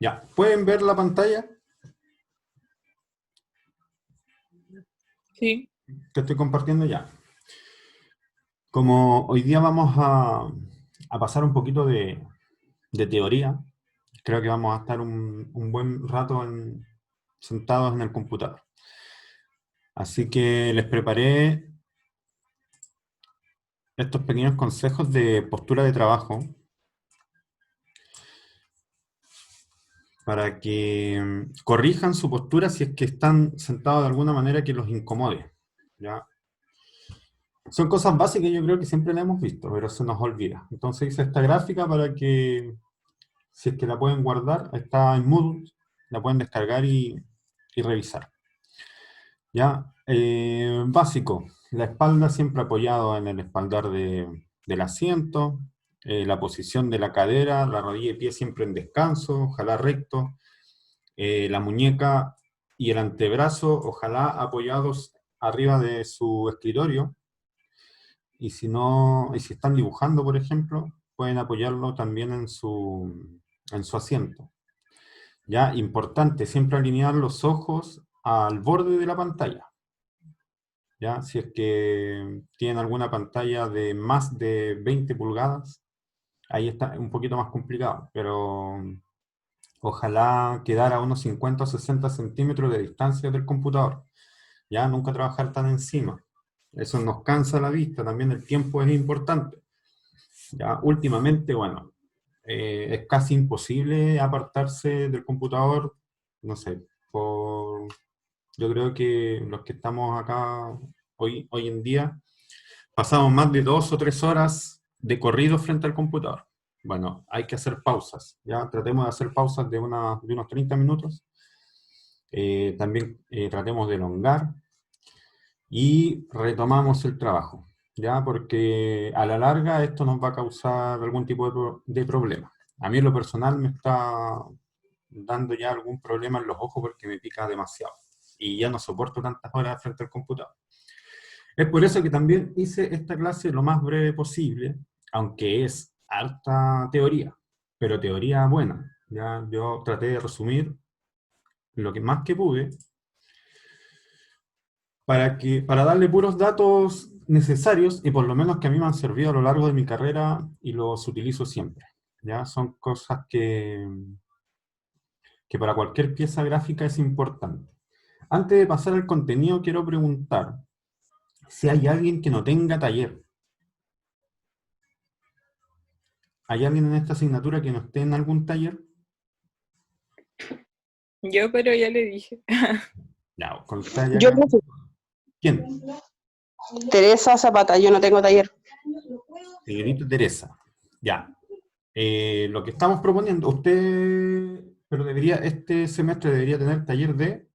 Ya, ¿pueden ver la pantalla Sí. que estoy compartiendo ya? Como hoy día vamos a pasar un poquito de teoría, creo que vamos a estar un buen rato sentados en el computador. Así que les preparé estos pequeños consejos de postura de trabajo para que corrijan su postura si es que están sentados de alguna manera que los incomode. ¿Ya? Son cosas básicas, yo creo que siempre la hemos visto, pero se nos olvida. Entonces hice esta gráfica para que, si es que la pueden guardar, está en Moodle, la pueden descargar y revisar. ¿Ya? Básico, la espalda siempre apoyado en el espaldar del asiento, la posición de la cadera, la rodilla y pie siempre en descanso, ojalá recto, la muñeca y el antebrazo, ojalá apoyados arriba de su escritorio, y si no, y si están dibujando, por ejemplo, pueden apoyarlo también en su asiento. Ya, importante, siempre alinear los ojos al borde de la pantalla. Ya, si es que tienen alguna pantalla de más de 20 pulgadas, ahí está un poquito más complicado, pero ojalá quedar a unos 50 o 60 centímetros de distancia del computador. Ya, nunca trabajar tan encima. Eso nos cansa la vista, también el tiempo es importante. Ya, últimamente, bueno, es casi imposible apartarse del computador, no sé, yo creo que los que estamos acá hoy en día pasamos más de 2 o 3 horas de corrido frente al computador. Bueno, hay que hacer pausas, ya tratemos de hacer pausas de unos 30 minutos. También tratemos de elongar y retomamos el trabajo, ¿ya? Porque a la larga esto nos va a causar algún tipo de problema. A mí en lo personal me está dando ya algún problema en los ojos porque me pica demasiado y ya no soporto tantas horas frente al computador. Es por eso que también hice esta clase lo más breve posible, aunque es harta teoría, pero teoría buena. Ya yo traté de resumir lo que más que pude para darle puros datos necesarios y por lo menos que a mí me han servido a lo largo de mi carrera y los utilizo siempre. ¿Ya? Son cosas que para cualquier pieza gráfica es importante. Antes de pasar al contenido, quiero preguntar si hay alguien que no tenga taller. ¿Hay alguien en esta asignatura que no esté en algún taller? Yo, pero ya le dije. Ya, con taller Yo, acá. profe, ¿Quién? Teresa Zapata, yo no tengo taller. Señorita Teresa. Ya. Lo que estamos proponiendo, usted, pero este semestre debería tener taller de...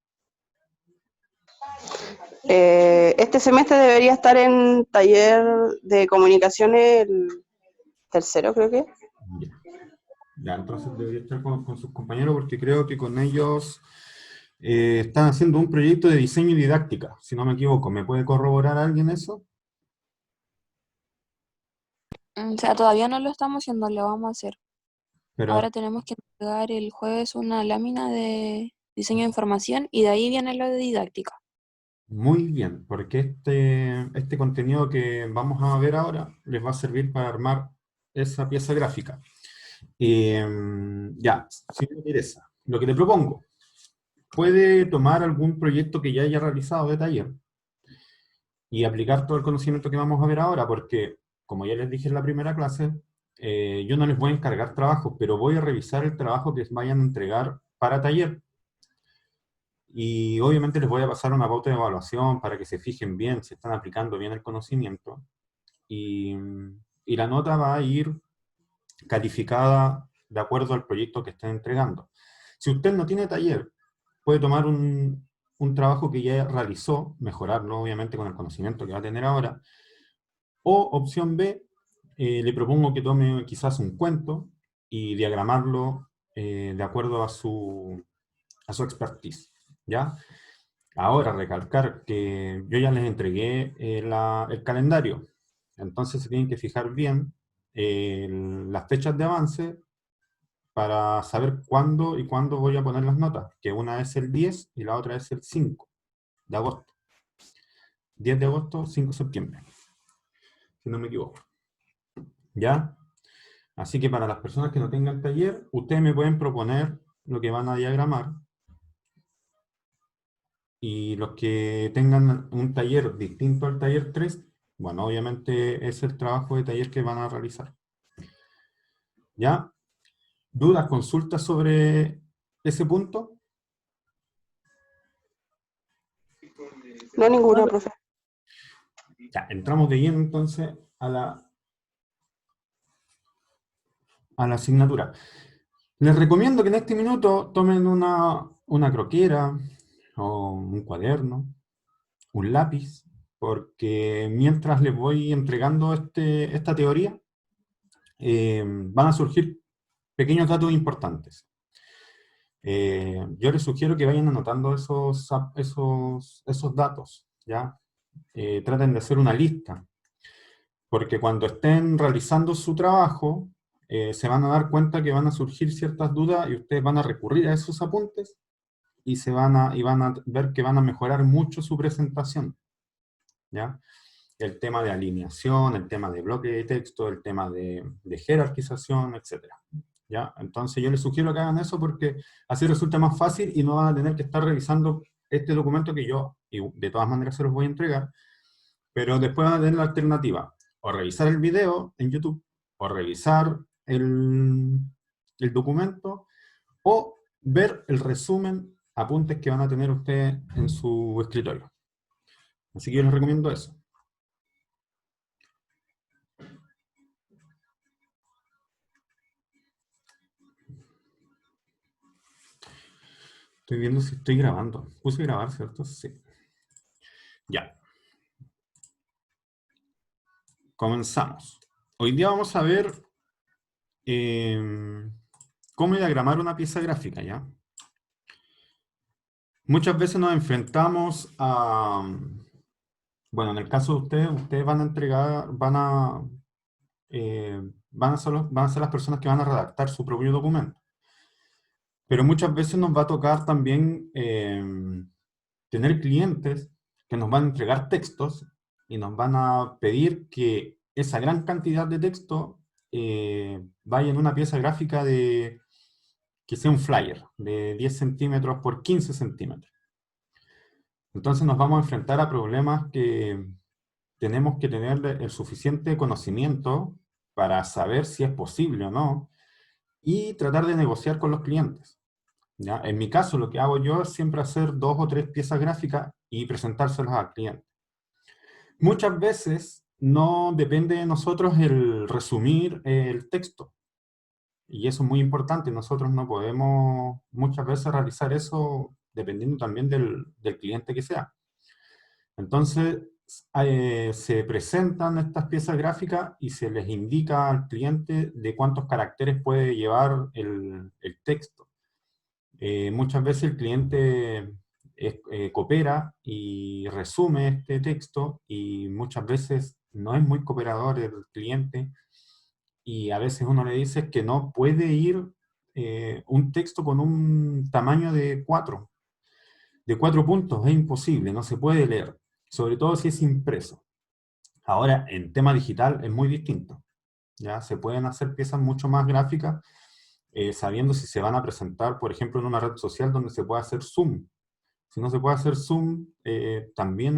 Este semestre debería estar en taller de comunicaciones, el tercero creo que. Ya, ya, entonces debería estar con sus compañeros porque creo que con ellos están haciendo un proyecto de diseño y didáctica, si no me equivoco. ¿Me puede corroborar alguien eso? O sea, todavía no lo estamos haciendo, lo vamos a hacer. Pero Ahora tenemos que entregar el jueves una lámina de diseño de información y de ahí viene lo de didáctica. muy bien, porque este contenido que vamos a ver ahora les va a servir para armar esa pieza gráfica. Eh, ya, si me interesa. Lo que le propongo, puede tomar algún proyecto que ya haya realizado de taller y aplicar todo el conocimiento que vamos a ver ahora, porque, como ya les dije en la primera clase, yo no les voy a encargar trabajos, pero voy a revisar el trabajo que vayan a entregar para taller. Y obviamente les voy a pasar una pauta de evaluación para que se fijen bien si están aplicando bien el conocimiento. Y, y la nota va a ir calificada de acuerdo al proyecto que estén entregando. Si usted no tiene taller, puede tomar un trabajo que ya realizó, mejorarlo obviamente con el conocimiento que va a tener ahora, o opción B, le propongo que tome quizás un cuento y diagramarlo de acuerdo a su expertise, ¿ya? Ahora, recalcar que yo ya les entregué el calendario, entonces se tienen que fijar bien las fechas de avance para saber cuándo y cuándo voy a poner las notas, que una es el 10 y la otra es el 5 de agosto. 10 de agosto, 5 de septiembre, si no me equivoco. ¿Ya? Así que para las personas que no tengan taller, ustedes me pueden proponer lo que van a diagramar, y los que tengan un taller distinto al taller 3, bueno, obviamente es el trabajo de taller que van a realizar. ¿Ya? ¿Dudas, consultas sobre ese punto? No, ninguna, profe. Ya, entramos de lleno entonces a la asignatura. Les recomiendo que en este minuto tomen una croquera o un cuaderno, un lápiz, porque mientras les voy entregando esta teoría, van a surgir pequeños datos importantes. Yo les sugiero que vayan anotando esos datos, ¿ya? Traten de hacer una lista, porque cuando estén realizando su trabajo, se van a dar cuenta que van a surgir ciertas dudas y ustedes van a recurrir a esos apuntes y van a ver que van a mejorar mucho su presentación, ¿ya? El tema de alineación, el tema de bloque de texto, el tema de jerarquización, etc. ¿Ya? Entonces yo les sugiero que hagan eso porque así resulta más fácil y no van a tener que estar revisando este documento que yo, y de todas maneras se los voy a entregar, pero después van a tener la alternativa, o revisar el video en YouTube, o revisar el documento, o ver el resumen, apuntes que van a tener ustedes en su escritorio. Así que yo les recomiendo eso. Estoy viendo si estoy grabando. Puse grabar, ¿cierto? Sí. Ya. Comenzamos. Hoy día vamos a ver cómo diagramar una pieza gráfica, ¿ya? Muchas veces nos enfrentamos a... Bueno, en el caso de ustedes van a entregar, van a ser las personas que van a redactar su propio documento. Pero muchas veces nos va a tocar también tener clientes que nos van a entregar textos y nos van a pedir que esa gran cantidad de texto vaya en una pieza gráfica que sea un flyer de 10 centímetros por 15 centímetros. Entonces nos vamos a enfrentar a problemas que tenemos que tener el suficiente conocimiento para saber si es posible o no y tratar de negociar con los clientes. ¿Ya? En mi caso, lo que hago yo es siempre hacer 2 o 3 piezas gráficas y presentárselas al cliente. Muchas veces no depende de nosotros el resumir el texto. Y eso es muy importante. Nosotros no podemos muchas veces realizar eso dependiendo también del cliente que sea. Entonces, se presentan estas piezas gráficas y se les indica al cliente de cuántos caracteres puede llevar el texto. Muchas veces el cliente coopera y resume este texto y muchas veces no es muy cooperador el cliente y a veces uno le dice que no puede ir un texto con un tamaño de 4 puntos, es imposible, no se puede leer, sobre todo si es impreso. Ahora, en tema digital es muy distinto, ¿ya? Se pueden hacer piezas mucho más gráficas, sabiendo si se van a presentar, por ejemplo, en una red social donde se puede hacer zoom. Si no se puede hacer zoom, también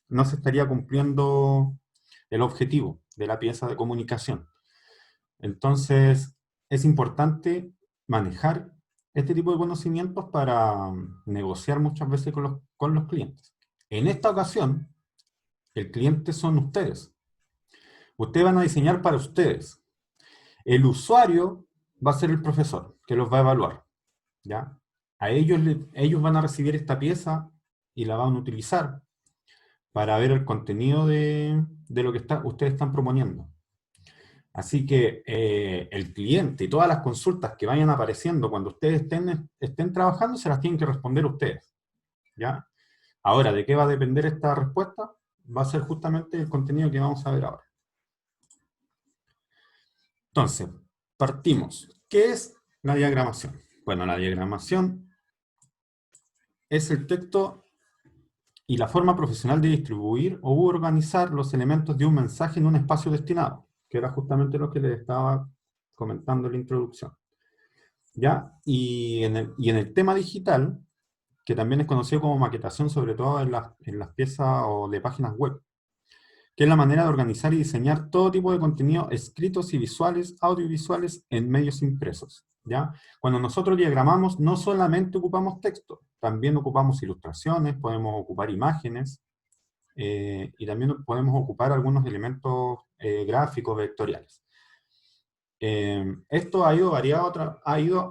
no se estaría cumpliendo el objetivo de la pieza de comunicación. Entonces, es importante manejar este tipo de conocimientos para negociar muchas veces con los clientes. En esta ocasión, el cliente son ustedes. Ustedes van a diseñar para ustedes. El usuario va a ser el profesor, que los va a evaluar, ¿ya? A ellos van a recibir esta pieza y la van a utilizar para ver el contenido de lo que ustedes están proponiendo. Así que el cliente y todas las consultas que vayan apareciendo cuando ustedes estén trabajando, se las tienen que responder ustedes, ¿ya? Ahora, ¿de qué va a depender esta respuesta? Va a ser justamente el contenido que vamos a ver ahora. Entonces, partimos. ¿Qué es la diagramación? Bueno, la diagramación es el texto y la forma profesional de distribuir o organizar los elementos de un mensaje en un espacio destinado, que era justamente lo que les estaba comentando en la introducción. ¿Ya? Y en el tema digital, que también es conocido como maquetación, sobre todo en las piezas o de páginas web, que es la manera de organizar y diseñar todo tipo de contenido escritos y visuales, audiovisuales en medios impresos. ¿Ya? Cuando nosotros diagramamos, no solamente ocupamos texto, también ocupamos ilustraciones, podemos ocupar imágenes, y también podemos ocupar algunos elementos gráficos, vectoriales. Esto ha ido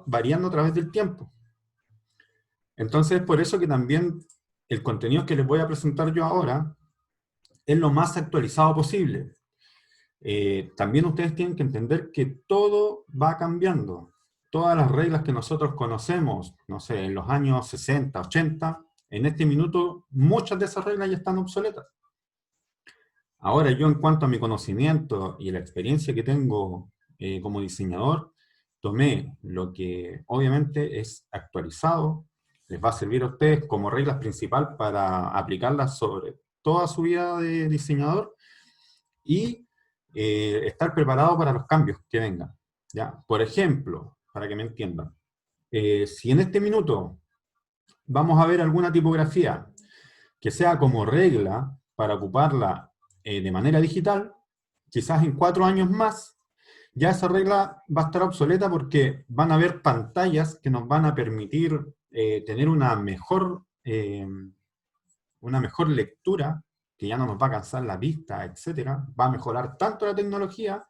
variando a través del tiempo. Entonces, por eso que también el contenido que les voy a presentar yo ahora es lo más actualizado posible. También ustedes tienen que entender que todo va cambiando. Todas las reglas que nosotros conocemos, no sé, en los años 60, 80, en este minuto muchas de esas reglas ya están obsoletas. Ahora yo, en cuanto a mi conocimiento y la experiencia que tengo como diseñador, tomé lo que obviamente es actualizado, les va a servir a ustedes como reglas principal para aplicarlas sobre toda su vida de diseñador y estar preparado para los cambios que vengan. ¿Ya? Por ejemplo, para que me entiendan, si en este minuto vamos a ver alguna tipografía que sea como regla para ocuparla de manera digital, quizás en 4 años más, ya esa regla va a estar obsoleta porque van a haber pantallas que nos van a permitir tener una mejor lectura, que ya no nos va a cansar la vista, etcétera. Va a mejorar tanto la tecnología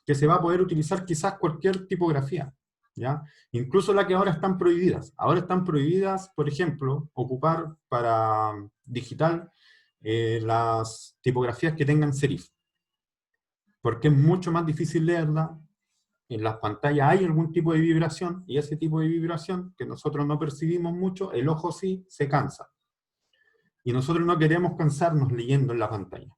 que se va a poder utilizar quizás cualquier tipografía, ¿ya? Incluso las que ahora están prohibidas. Ahora están prohibidas, por ejemplo, ocupar para digital las tipografías que tengan serif, porque es mucho más difícil leerla. En las pantallas hay algún tipo de vibración, y ese tipo de vibración, que nosotros no percibimos mucho, el ojo sí se cansa. Y nosotros no queremos cansarnos leyendo en la pantalla.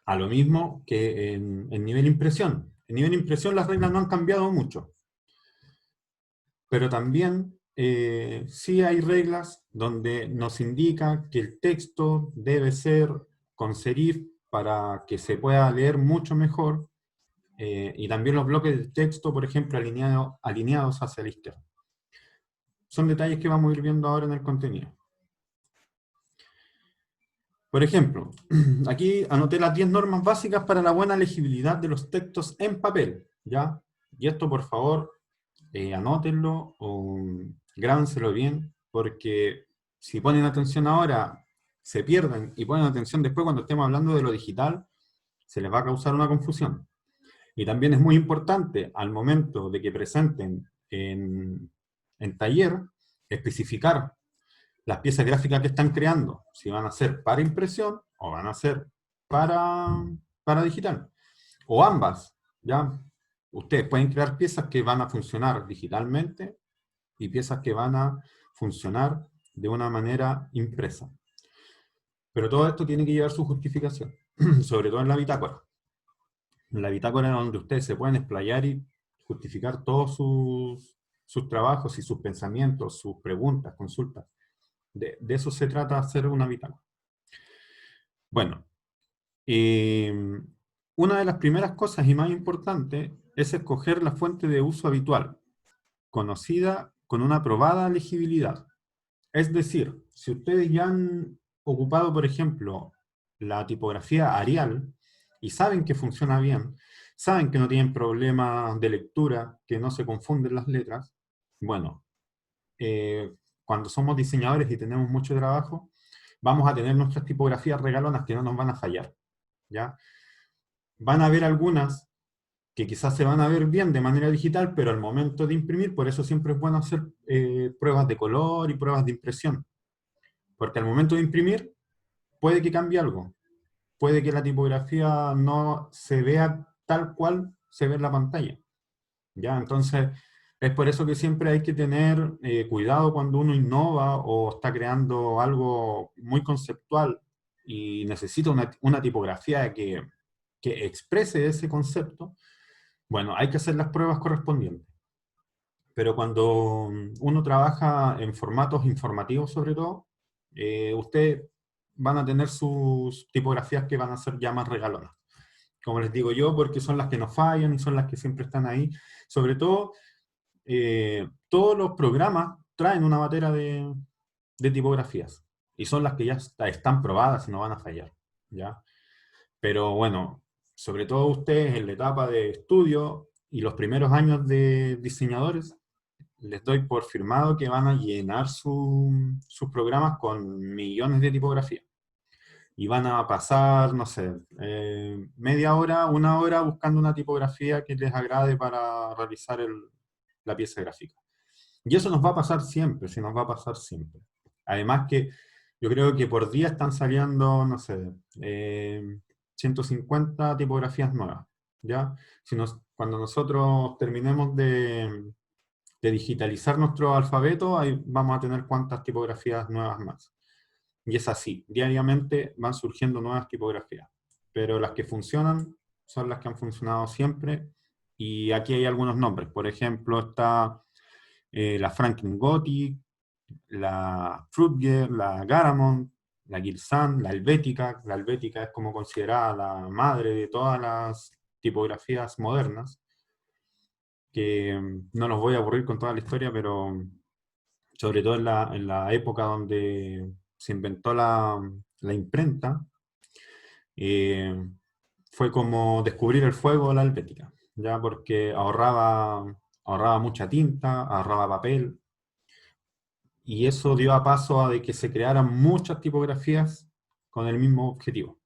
A lo mismo que en nivel impresión. En nivel impresión las reglas no han cambiado mucho. Pero también sí hay reglas donde nos indica que el texto debe ser con serif para que se pueda leer mucho mejor, y también los bloques de texto, por ejemplo, alineados hacia la izquierda. Son detalles que vamos a ir viendo ahora en el contenido. Por ejemplo, aquí anoté las 10 normas básicas para la buena legibilidad de los textos en papel, ¿ya? Y esto, por favor, anótenlo o grábenselo bien, porque si ponen atención ahora, se pierden, y ponen atención después cuando estemos hablando de lo digital, se les va a causar una confusión. Y también es muy importante, al momento de que presenten en taller, especificar las piezas gráficas que están creando, si van a ser para impresión o van a ser para digital, o ambas, ¿ya? Ustedes pueden crear piezas que van a funcionar digitalmente y piezas que van a funcionar de una manera impresa. Pero todo esto tiene que llevar su justificación, sobre todo en la bitácora. En la bitácora es donde ustedes se pueden explayar y justificar todos sus trabajos y sus pensamientos, sus preguntas, consultas. De eso se trata, hacer una bitácora. Bueno, una de las primeras cosas y más importantes es escoger la fuente de uso habitual, conocida con una probada legibilidad. Es decir, si ustedes ya han ocupado, por ejemplo, la tipografía Arial y saben que funciona bien, saben que no tienen problemas de lectura, que no se confunden las letras, bueno, cuando somos diseñadores y tenemos mucho trabajo, vamos a tener nuestras tipografías regalonas que no nos van a fallar, ¿ya? Van a haber algunas que quizás se van a ver bien de manera digital, pero al momento de imprimir, por eso siempre es bueno hacer pruebas de color y pruebas de impresión. Porque al momento de imprimir, puede que cambie algo. Puede que la tipografía no se vea tal cual se ve en la pantalla, ¿ya? Entonces, es por eso que siempre hay que tener cuidado cuando uno innova o está creando algo muy conceptual y necesita una tipografía que exprese ese concepto. Bueno, hay que hacer las pruebas correspondientes. Pero cuando uno trabaja en formatos informativos, sobre todo, ustedes van a tener sus tipografías que van a ser ya más regalonas. Como les digo yo, porque son las que no fallan y son las que siempre están ahí. Sobre todo, todos los programas traen una batería de tipografías. Y son las que ya están probadas y no van a fallar, ¿ya? Pero bueno, sobre todo ustedes en la etapa de estudio y los primeros años de diseñadores, les doy por firmado que van a llenar sus programas con millones de tipografías. Y van a pasar, no sé, media hora, una hora buscando una tipografía que les agrade para realizar la pieza gráfica. Y eso nos va a pasar siempre, sí, nos va a pasar siempre. Además que yo creo que por día están saliendo, no sé, 150 tipografías nuevas, ¿ya? Cuando nosotros terminemos de digitalizar nuestro alfabeto, ahí vamos a tener cuántas tipografías nuevas más. Y es así, diariamente van surgiendo nuevas tipografías, pero las que funcionan son las que han funcionado siempre, y aquí hay algunos nombres. Por ejemplo, está la Franklin Gothic, la Frutger, la Garamond, la Gilsan, la Helvética. La Helvética es como considerada la madre de todas las tipografías modernas, que no los voy a aburrir con toda la historia, pero sobre todo en la época donde se inventó la imprenta, fue como descubrir el fuego de la Helvética, ya, porque ahorraba mucha tinta, ahorraba papel, y eso dio a paso a de que se crearan muchas tipografías con el mismo objetivo.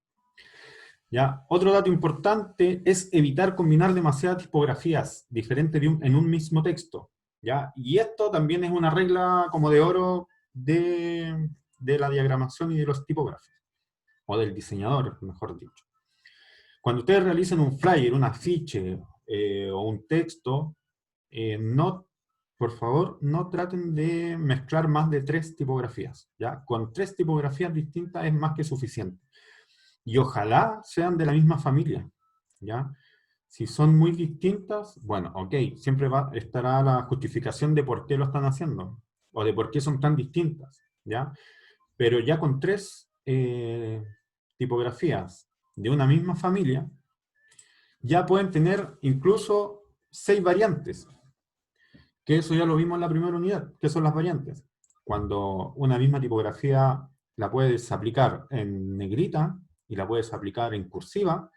¿Ya? Otro dato importante es evitar combinar demasiadas tipografías diferentes en un mismo texto, ¿ya? Y esto también es una regla como de oro de la diagramación y de los tipógrafos, o del diseñador, mejor dicho. Cuando ustedes realicen un flyer, un afiche o un texto, por favor, no traten de mezclar más de 3 tipografías, ¿ya? Con 3 tipografías distintas es más que suficiente. Y ojalá sean de la misma familia, ¿ya? Si son muy distintas, bueno, ok, siempre estará la justificación de por qué lo están haciendo, o de por qué son tan distintas, ¿ya? Pero ya con 3 tipografías de una misma familia, ya pueden tener incluso 6 variantes, que eso ya lo vimos en la primera unidad. ¿Qué son las variantes? Cuando una misma tipografía la puedes aplicar en negrita, y la puedes aplicar en cursiva,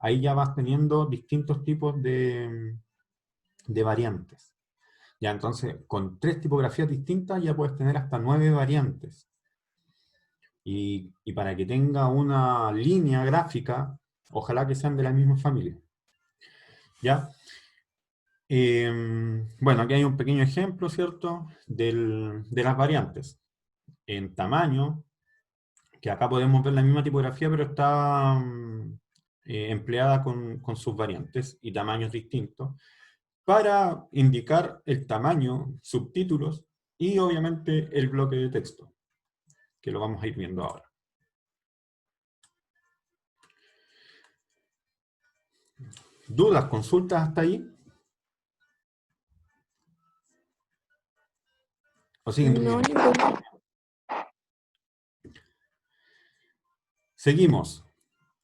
ahí ya vas teniendo distintos tipos de variantes. Ya, entonces, con 3 tipografías distintas ya puedes tener hasta 9 variantes. Y para que tenga una línea gráfica, ojalá que sean de la misma familia. ¿Ya? Bueno, aquí hay un pequeño ejemplo, ¿cierto?, de las variantes. En tamaño, que acá podemos ver la misma tipografía, pero está empleada con sus variantes y tamaños distintos, para indicar el tamaño, subtítulos y obviamente el bloque de texto, que lo vamos a ir viendo ahora. ¿Dudas, consultas hasta ahí? ¿O siguen No, durmiendo? ninguna. Seguimos.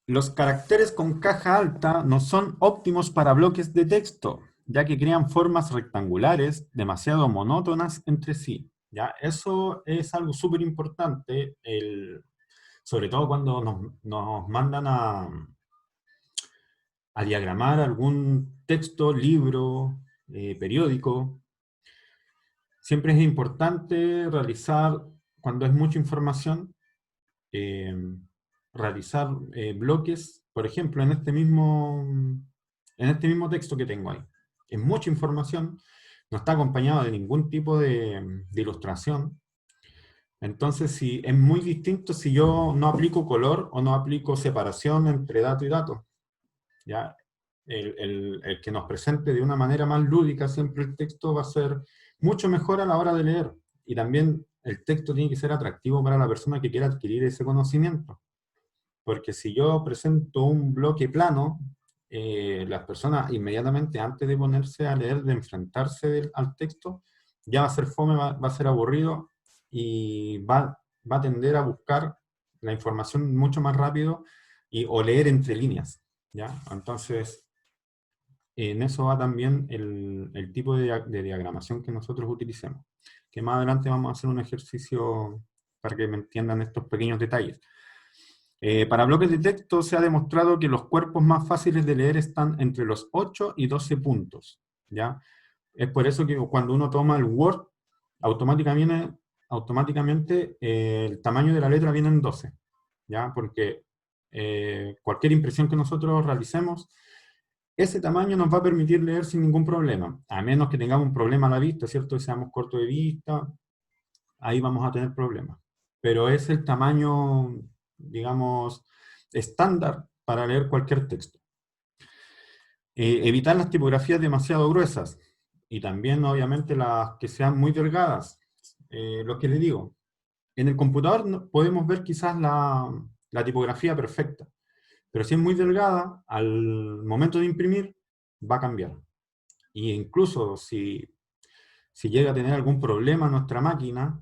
Los caracteres con caja alta no son óptimos para bloques de texto, ya que crean formas rectangulares demasiado monótonas entre sí. ¿Ya? Eso es algo súper importante, sobre todo cuando nos mandan a diagramar algún texto, libro, periódico. Siempre es importante realizar, cuando es mucha información, realizar bloques, por ejemplo, en este mismo texto que tengo ahí. Es mucha información, no está acompañado de ningún tipo de ilustración. Entonces, si es muy distinto si yo no aplico color o no aplico separación entre dato y dato. ¿Ya? El que nos presente de una manera más lúdica siempre el texto va a ser mucho mejor a la hora de leer. Y también el texto tiene que ser atractivo para la persona que quiera adquirir ese conocimiento. Porque si yo presento un bloque plano, las personas inmediatamente antes de ponerse a leer, de enfrentarse al texto, ya va a ser fome, va a ser aburrido, y va a tender a buscar la información mucho más rápido o leer entre líneas, ¿ya? Entonces, en eso va también el tipo de diagramación que nosotros utilicemos, que más adelante vamos a hacer un ejercicio para que me entiendan estos pequeños detalles. Para bloques de texto se ha demostrado que los cuerpos más fáciles de leer están entre los 8 y 12 puntos, ¿ya? Es por eso que cuando uno toma el Word, automáticamente el tamaño de la letra viene en 12, ¿ya? Porque cualquier impresión que nosotros realicemos, ese tamaño nos va a permitir leer sin ningún problema, a menos que tengamos un problema a la vista, ¿cierto? Que seamos cortos de vista, ahí vamos a tener problemas. Pero es el tamaño, digamos, estándar para leer cualquier texto. Evitar las tipografías demasiado gruesas, y también, obviamente, las que sean muy delgadas. Lo que les digo, en el computador podemos ver quizás la tipografía perfecta, pero si es muy delgada, al momento de imprimir, va a cambiar. Y incluso si llega a tener algún problema nuestra máquina,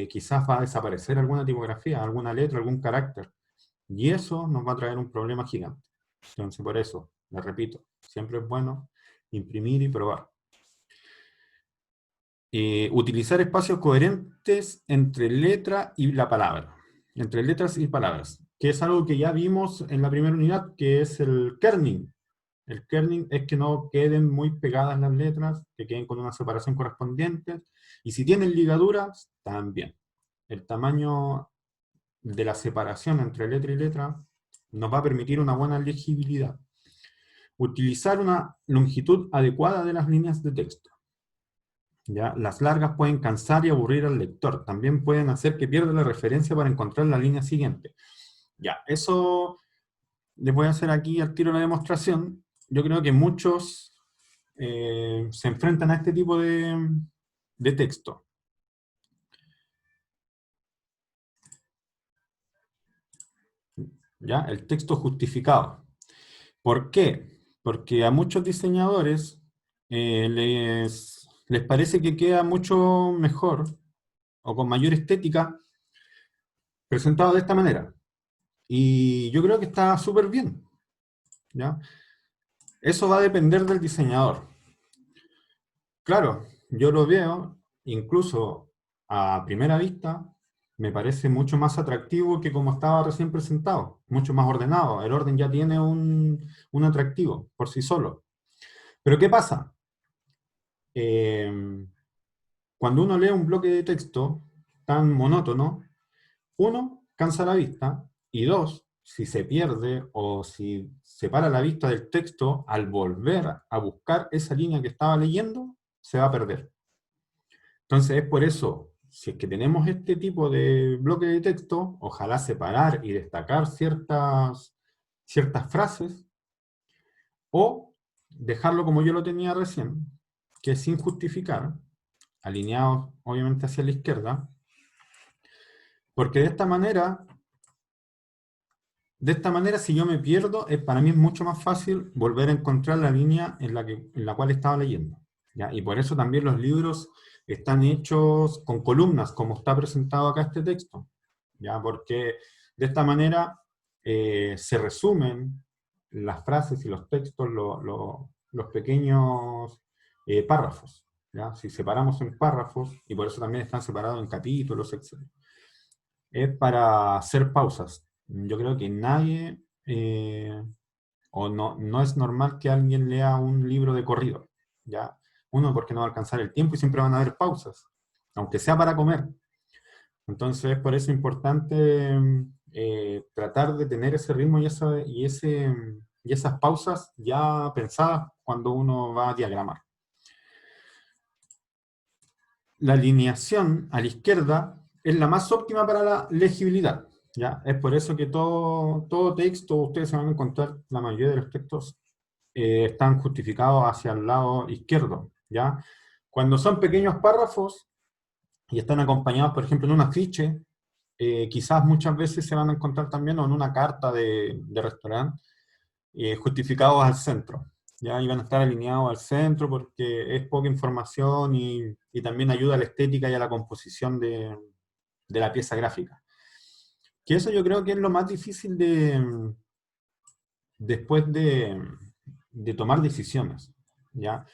quizás va a desaparecer alguna tipografía, alguna letra, algún carácter. Y eso nos va a traer un problema gigante. Entonces, por eso, les repito, siempre es bueno imprimir y probar. Utilizar espacios coherentes entre letra y la palabra. Entre letras y palabras. Que es algo que ya vimos en la primera unidad, que es el kerning. El kerning es que no queden muy pegadas las letras, que queden con una separación correspondiente. Y si tienen ligaduras, también. El tamaño de la separación entre letra y letra nos va a permitir una buena legibilidad. Utilizar una longitud adecuada de las líneas de texto. ¿Ya? Las largas pueden cansar y aburrir al lector. También pueden hacer que pierda la referencia para encontrar la línea siguiente. Ya, eso les voy a hacer aquí al tiro la demostración. Yo creo que muchos se enfrentan a este tipo de texto. ¿Ya? El texto justificado. ¿Por qué? Porque a muchos diseñadores les parece que queda mucho mejor o con mayor estética presentado de esta manera. Y yo creo que está súper bien, ¿ya? Eso va a depender del diseñador. Claro, yo lo veo, incluso a primera vista, me parece mucho más atractivo que como estaba recién presentado, mucho más ordenado. El orden ya tiene un atractivo por sí solo. Pero ¿qué pasa? Cuando uno lee un bloque de texto tan monótono, uno, cansa la vista, y dos, si se pierde o si separa la vista del texto, al volver a buscar esa línea que estaba leyendo, se va a perder. Entonces es por eso, si es que tenemos este tipo de bloque de texto, ojalá separar y destacar ciertas frases, o dejarlo como yo lo tenía recién, que es sin justificar, alineado obviamente hacia la izquierda, porque de esta manera si yo me pierdo, para mí es mucho más fácil volver a encontrar la línea en la cual estaba leyendo, ¿ya? Y por eso también los libros están hechos con columnas, como está presentado acá este texto, ¿ya? Porque de esta manera se resumen las frases y los textos, los pequeños párrafos, ¿ya? Si separamos en párrafos, y por eso también están separados en capítulos, etc. Es para hacer pausas. Yo creo que nadie, o no es normal que alguien lea un libro de corrido, ¿ya? Uno, porque no va a alcanzar el tiempo y siempre van a haber pausas, aunque sea para comer. Entonces, por eso es importante tratar de tener ese ritmo y esas pausas ya pensadas cuando uno va a diagramar. La alineación a la izquierda es la más óptima para la legibilidad, ¿ya? Es por eso que todo texto, ustedes se van a encontrar, la mayoría de los textos están justificados hacia el lado izquierdo, ¿ya? Cuando son pequeños párrafos y están acompañados, por ejemplo, en un afiche, quizás muchas veces se van a encontrar también, o en una carta de restaurante, justificados al centro. Ya iban a estar alineados al centro porque es poca información y también ayuda a la estética y a la composición de la pieza gráfica. Que eso yo creo que es lo más difícil después de tomar decisiones, ¿ya?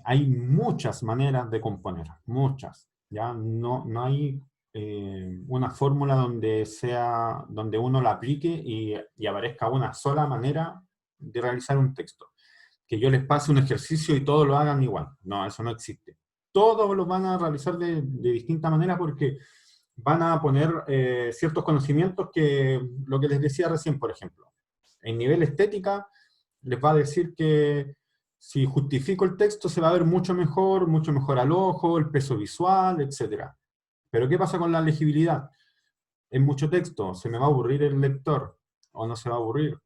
Hay muchas maneras de componer, muchas, ¿ya? No hay una fórmula donde uno la aplique y aparezca una sola manera de realizar un texto. Que yo les pase un ejercicio y todos lo hagan igual. No, eso no existe. Todos lo van a realizar de distinta manera porque van a poner ciertos conocimientos que, lo que les decía recién, por ejemplo. En nivel estética, les va a decir que si justifico el texto se va a ver mucho mejor al ojo, el peso visual, etc. Pero ¿qué pasa con la legibilidad? Es mucho texto, ¿se me va a aburrir el lector o no se va a aburrir?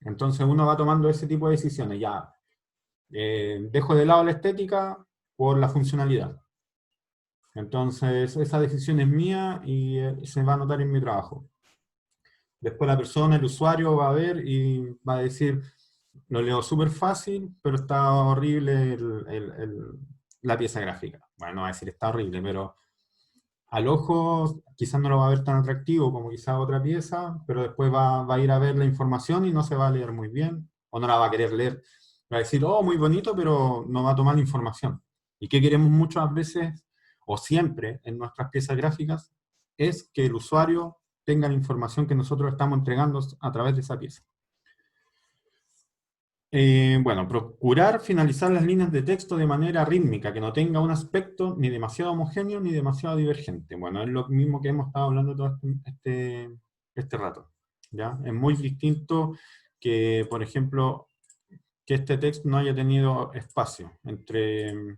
Entonces uno va tomando ese tipo de decisiones. Ya, dejo de lado la estética por la funcionalidad. Entonces esa decisión es mía y se va a notar en mi trabajo. Después la persona, el usuario va a ver y va a decir, lo leo súper fácil, pero está horrible la pieza gráfica. Bueno, no va a decir está horrible, pero al ojo quizás no lo va a ver tan atractivo como quizás otra pieza, pero después va a ir a ver la información y no se va a leer muy bien, o no la va a querer leer. Va a decir, oh, muy bonito, pero no va a tomar la información. ¿Y qué queremos muchas veces, o siempre, en nuestras piezas gráficas? Es que el usuario tenga la información que nosotros estamos entregando a través de esa pieza. Bueno, procurar finalizar las líneas de texto de manera rítmica, que no tenga un aspecto ni demasiado homogéneo ni demasiado divergente. Bueno, es lo mismo que hemos estado hablando todo este rato, ¿ya? Es muy distinto que, por ejemplo, que este texto no haya tenido espacio entre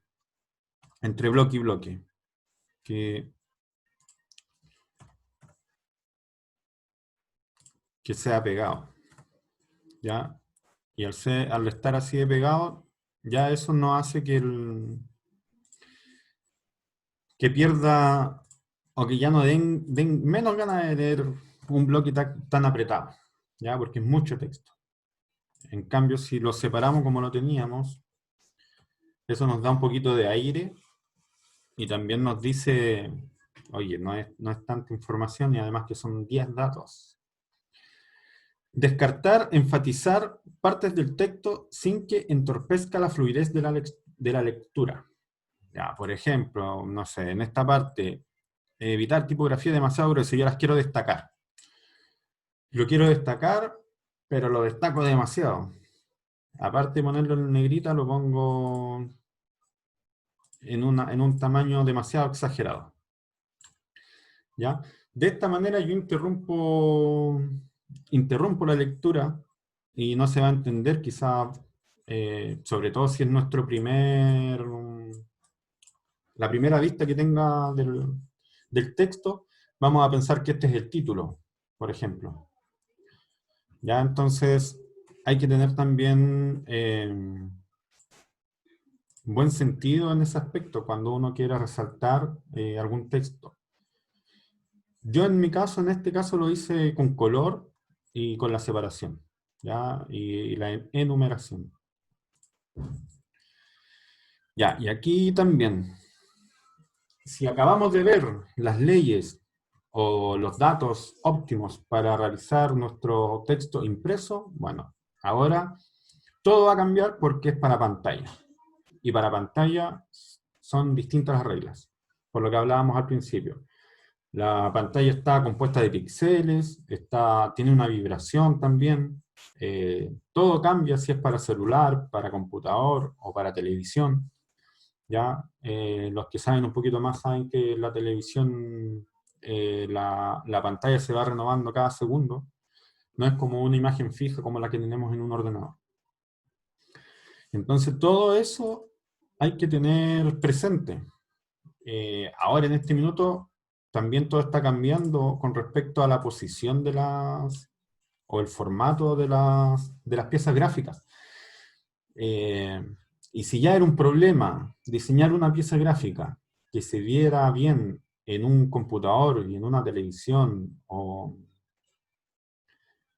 bloque y bloque. Que sea pegado, ¿ya? Y al estar así de pegado, ya eso no hace que pierda, o que ya no den menos ganas de leer un bloque tan apretado, ¿ya? Porque es mucho texto. En cambio, si lo separamos como lo teníamos, eso nos da un poquito de aire y también nos dice, oye, no es tanta información y además que son 10 datos. Descartar, enfatizar partes del texto sin que entorpezca la fluidez de la lectura. Ya, por ejemplo, no sé, en esta parte, evitar tipografía demasiado gruesa, yo las quiero destacar. Lo quiero destacar, pero lo destaco demasiado. Aparte de ponerlo en negrita, lo pongo en un tamaño demasiado exagerado. ¿Ya? De esta manera yo interrumpo la lectura y no se va a entender quizá, sobre todo si es la primera vista que tenga del texto, vamos a pensar que este es el título, por ejemplo. ¿Ya? Entonces hay que tener también buen sentido en ese aspecto cuando uno quiera resaltar algún texto. Yo en este caso lo hice con color y con la separación, ¿ya? Y la enumeración. Ya, y aquí también, si acabamos de ver las leyes o los datos óptimos para realizar nuestro texto impreso, bueno, ahora todo va a cambiar porque es para pantalla. Y para pantalla son distintas las reglas, por lo que hablábamos al principio. La pantalla está compuesta de píxeles, tiene una vibración también. Todo cambia si es para celular, para computador o para televisión. ¿Ya? Los que saben un poquito más saben que la televisión, la pantalla se va renovando cada segundo. No es como una imagen fija como la que tenemos en un ordenador. Entonces todo eso hay que tener presente. Ahora en este minuto también todo está cambiando con respecto a la posición o el formato de las piezas gráficas. Y si ya era un problema diseñar una pieza gráfica que se viera bien en un computador y en una televisión o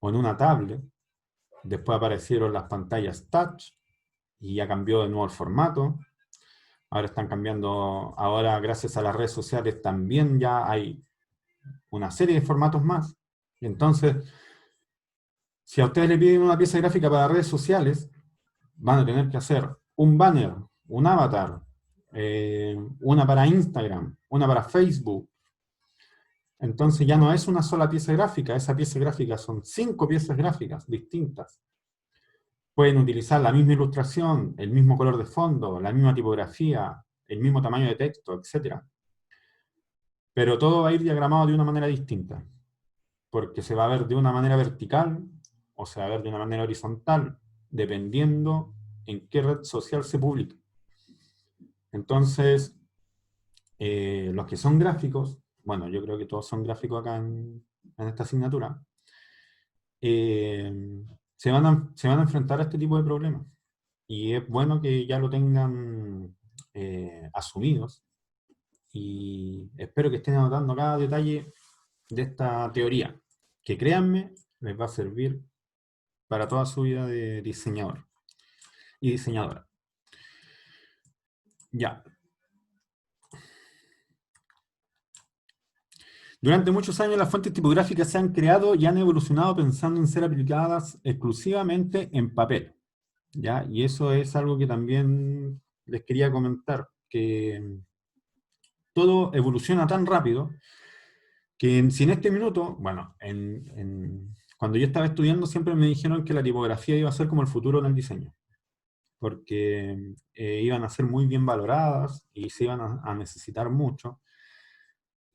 en una tablet, Después aparecieron las pantallas touch, y ya cambió de nuevo el formato. Ahora están cambiando, ahora gracias a las redes sociales también ya hay una serie de formatos más. Entonces, si a ustedes le piden una pieza gráfica para redes sociales, van a tener que hacer un banner, un avatar, una para Instagram, una para Facebook. Entonces ya no es una sola pieza gráfica, esa pieza gráfica son 5 piezas gráficas distintas. Pueden utilizar la misma ilustración, el mismo color de fondo, la misma tipografía, el mismo tamaño de texto, etc. Pero todo va a ir diagramado de una manera distinta, porque se va a ver de una manera vertical o se va a ver de una manera horizontal, dependiendo en qué red social se publica. Entonces, los que son gráficos, bueno, yo creo que todos son gráficos acá en esta asignatura, se van a enfrentar a este tipo de problemas. Y es bueno que ya lo tengan asumidos, y espero que estén anotando cada detalle de esta teoría, que créanme, les va a servir para toda su vida de diseñador y diseñadora. Ya. Durante muchos años las fuentes tipográficas se han creado y han evolucionado pensando en ser aplicadas exclusivamente en papel, ¿ya? Y eso es algo que también les quería comentar, que todo evoluciona tan rápido que si en este minuto, bueno, cuando yo estaba estudiando siempre me dijeron que la tipografía iba a ser como el futuro en el diseño, porque iban a ser muy bien valoradas y se iban a necesitar mucho.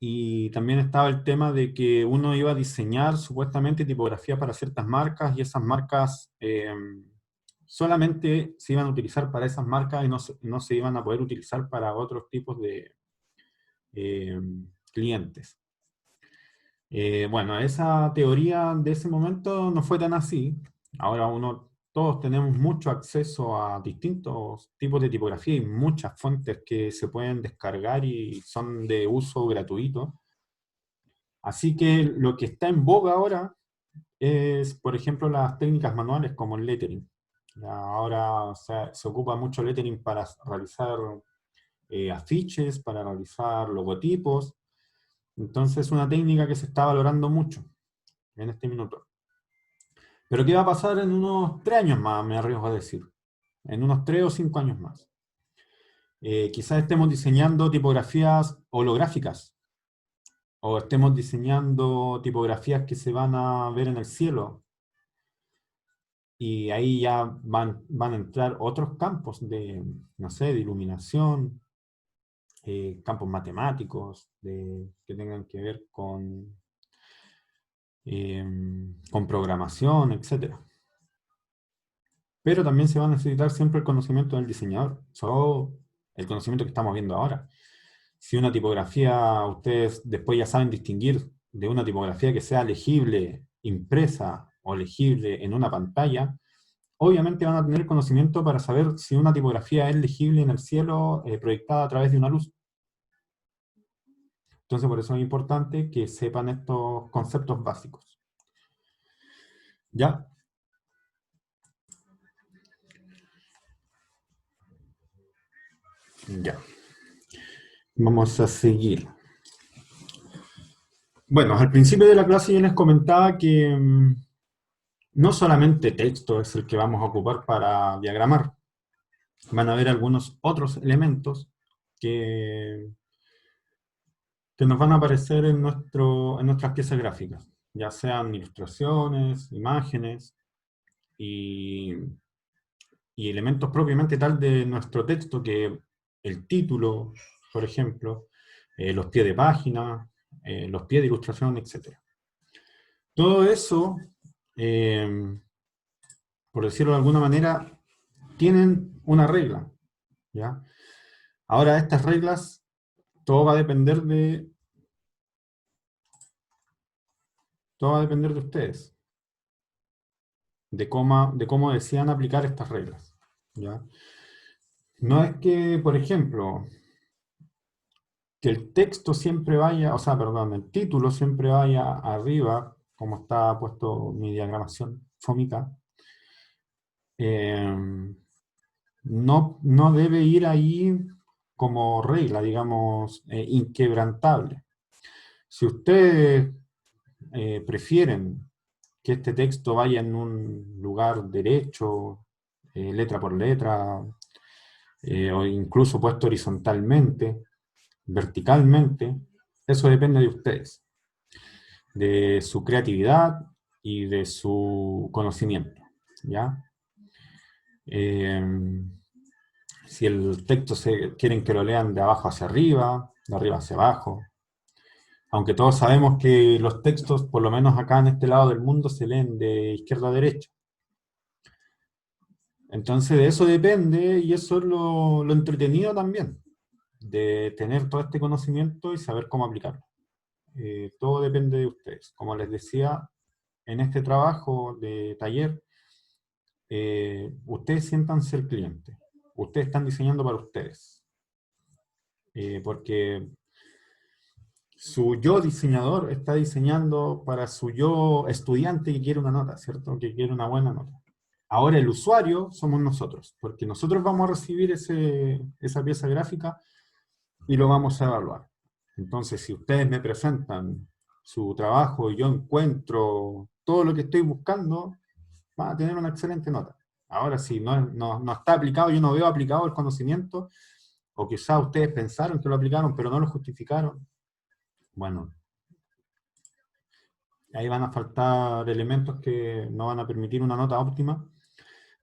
Y también estaba el tema de que uno iba a diseñar supuestamente tipografías para ciertas marcas, y esas marcas solamente se iban a utilizar para esas marcas y no se iban a poder utilizar para otros tipos de clientes. Bueno, esa teoría de ese momento no fue tan así. Ahora todos tenemos mucho acceso a distintos tipos de tipografía y muchas fuentes que se pueden descargar y son de uso gratuito. Así que lo que está en boga ahora es, por ejemplo, las técnicas manuales como el lettering. Ahora se ocupa mucho lettering para realizar afiches, para realizar logotipos. Entonces es una técnica que se está valorando mucho en este minuto. Pero ¿qué va a pasar en unos 3 años más, me arriesgo a decir? En unos 3 o 5 años más. Quizás estemos diseñando tipografías holográficas, o estemos diseñando tipografías que se van a ver en el cielo. Y ahí ya van a entrar otros campos de, no sé, de iluminación, campos matemáticos, que tengan que ver con programación, etc. Pero también se va a necesitar siempre el conocimiento del diseñador, solo el conocimiento que estamos viendo ahora. Si una tipografía, ustedes después ya saben distinguir de una tipografía que sea legible impresa o legible en una pantalla, obviamente van a tener conocimiento para saber si una tipografía es legible en el cielo proyectada a través de una luz. Entonces por eso es importante que sepan estos conceptos básicos. ¿Ya? Ya. Vamos a seguir. Bueno, al principio de la clase yo les comentaba que no solamente texto es el que vamos a ocupar para diagramar. Van a haber algunos otros elementos que nos van a aparecer en nuestras piezas gráficas, ya sean ilustraciones, imágenes y elementos propiamente tal de nuestro texto, que el título, por ejemplo, los pies de página, los pies de ilustración, etc. Todo eso, por decirlo de alguna manera, tienen una regla, ¿ya? Ahora estas reglas, todo va a depender de ustedes, de cómo decidan aplicar estas reglas, ¿ya? No es que, por ejemplo, que el texto siempre vaya, o sea, perdón, el título siempre vaya arriba, como está puesto mi diagramación fómica, no debe ir ahí como regla, digamos, inquebrantable. Si ustedes prefieren que este texto vaya en un lugar derecho, letra por letra, o incluso puesto horizontalmente, verticalmente, eso depende de ustedes, de su creatividad y de su conocimiento, ¿ya? Si el texto quieren que lo lean de abajo hacia arriba, de arriba hacia abajo, aunque todos sabemos que los textos, por lo menos acá en este lado del mundo, se leen de izquierda a derecha. Entonces de eso depende, y eso es lo entretenido también, de tener todo este conocimiento y saber cómo aplicarlo. Todo depende de ustedes. Como les decía, en este trabajo de taller, ustedes siéntanse el cliente. Ustedes están diseñando para ustedes. Porque su yo diseñador está diseñando para su yo estudiante que quiere una nota, ¿cierto? Que quiere una buena nota. Ahora el usuario somos nosotros, porque nosotros vamos a recibir esa pieza gráfica y lo vamos a evaluar. Entonces, si ustedes me presentan su trabajo y yo encuentro todo lo que estoy buscando, van a tener una excelente nota. Ahora, si no está aplicado, yo no veo aplicado el conocimiento, o quizás ustedes pensaron que lo aplicaron, pero no lo justificaron, bueno, ahí van a faltar elementos que no van a permitir una nota óptima,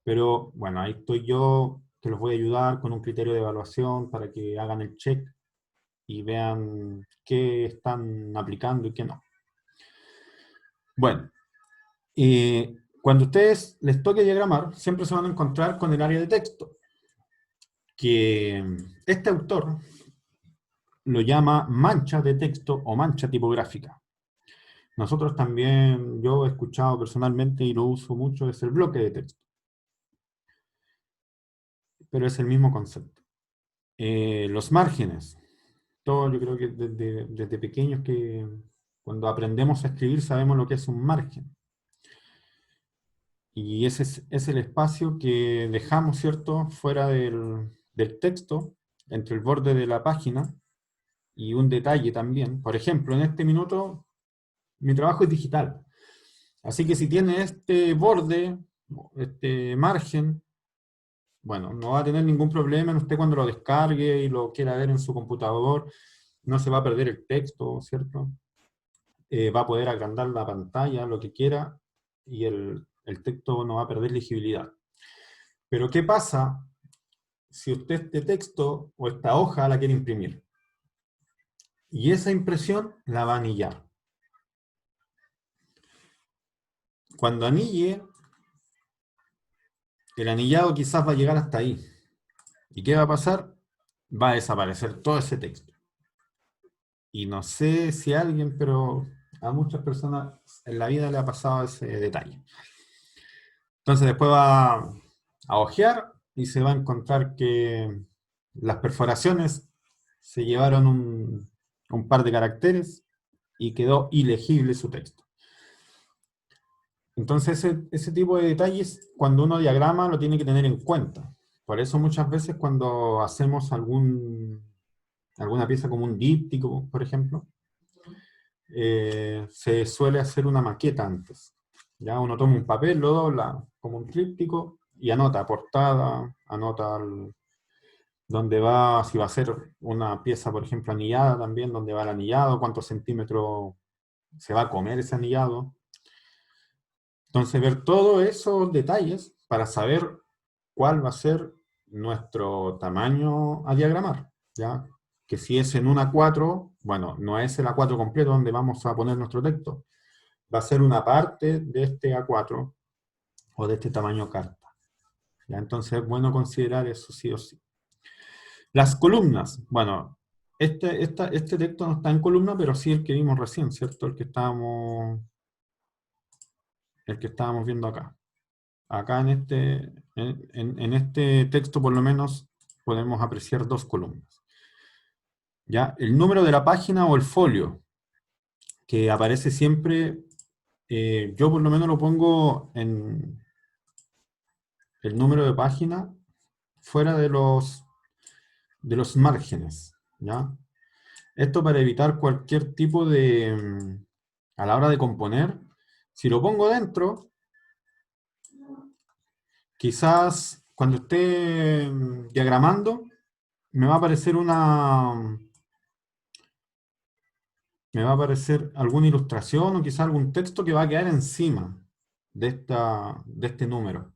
pero bueno, ahí estoy yo, que los voy a ayudar con un criterio de evaluación para que hagan el check y vean qué están aplicando y qué no. Bueno, cuando a ustedes les toque diagramar, siempre se van a encontrar con el área de texto, que este autor lo llama mancha de texto o mancha tipográfica. Nosotros también, yo he escuchado personalmente y lo uso mucho, es el bloque de texto. Pero es el mismo concepto. Los márgenes. Todo, yo creo que desde pequeños que cuando aprendemos a escribir sabemos lo que es un margen. Y ese es el espacio que dejamos, ¿cierto?, fuera del texto, entre el borde de la página y un detalle también. Por ejemplo, en este minuto, mi trabajo es digital. Así que si tiene este borde, este margen, bueno, no va a tener ningún problema en usted cuando lo descargue y lo quiera ver en su computador. No se va a perder el texto, ¿cierto? Va a poder agrandar la pantalla, lo que quiera, y el texto no va a perder legibilidad. Pero ¿qué pasa si usted este texto o esta hoja la quiere imprimir? Y esa impresión la va a anillar. Cuando anille, el anillado quizás va a llegar hasta ahí. ¿Y qué va a pasar? Va a desaparecer todo ese texto. Y no sé si a alguien, pero a muchas personas en la vida le ha pasado ese detalle. Entonces después va a hojear y se va a encontrar que las perforaciones se llevaron un par de caracteres y quedó ilegible su texto. Entonces ese tipo de detalles, cuando uno diagrama, lo tiene que tener en cuenta. Por eso muchas veces cuando hacemos alguna pieza como un díptico, por ejemplo, se suele hacer una maqueta antes. Ya uno toma un papel, lo dobla como un tríptico y anota portada, anota dónde va, si va a ser una pieza, por ejemplo, anillada también, dónde va el anillado, cuántos centímetros se va a comer ese anillado. Entonces ver todos esos detalles para saber cuál va a ser nuestro tamaño a diagramar, ¿ya? Que si es en un A4, bueno, no es el A4 completo donde vamos a poner nuestro texto, va a ser una parte de este A4 o de este tamaño carta. ¿Ya? Entonces es bueno considerar eso sí o sí. Las columnas, bueno, este texto no está en columna, pero sí el que vimos recién, ¿cierto? El que estábamos viendo acá. Acá en este texto por lo menos podemos apreciar dos columnas. ¿Ya? El número de la página o el folio, que aparece siempre, yo por lo menos lo pongo en el número de página fuera de los márgenes, ¿ya? Esto para evitar cualquier tipo de, a la hora de componer, si lo pongo dentro, quizás cuando esté diagramando, me va a aparecer alguna ilustración o quizás algún texto que va a quedar encima de este número.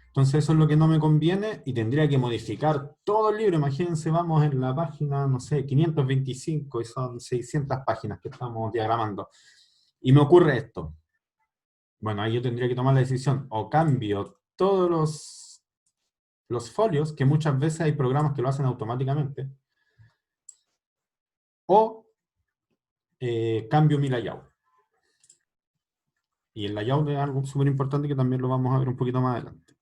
Entonces eso es lo que no me conviene y tendría que modificar todo el libro. Imagínense, vamos en la página, no sé, 525 y son 600 páginas que estamos diagramando. Y me ocurre esto. Bueno, ahí yo tendría que tomar la decisión. O cambio todos los folios, que muchas veces hay programas que lo hacen automáticamente. O cambio mi layout. Y el layout es algo súper importante que también lo vamos a ver un poquito más adelante.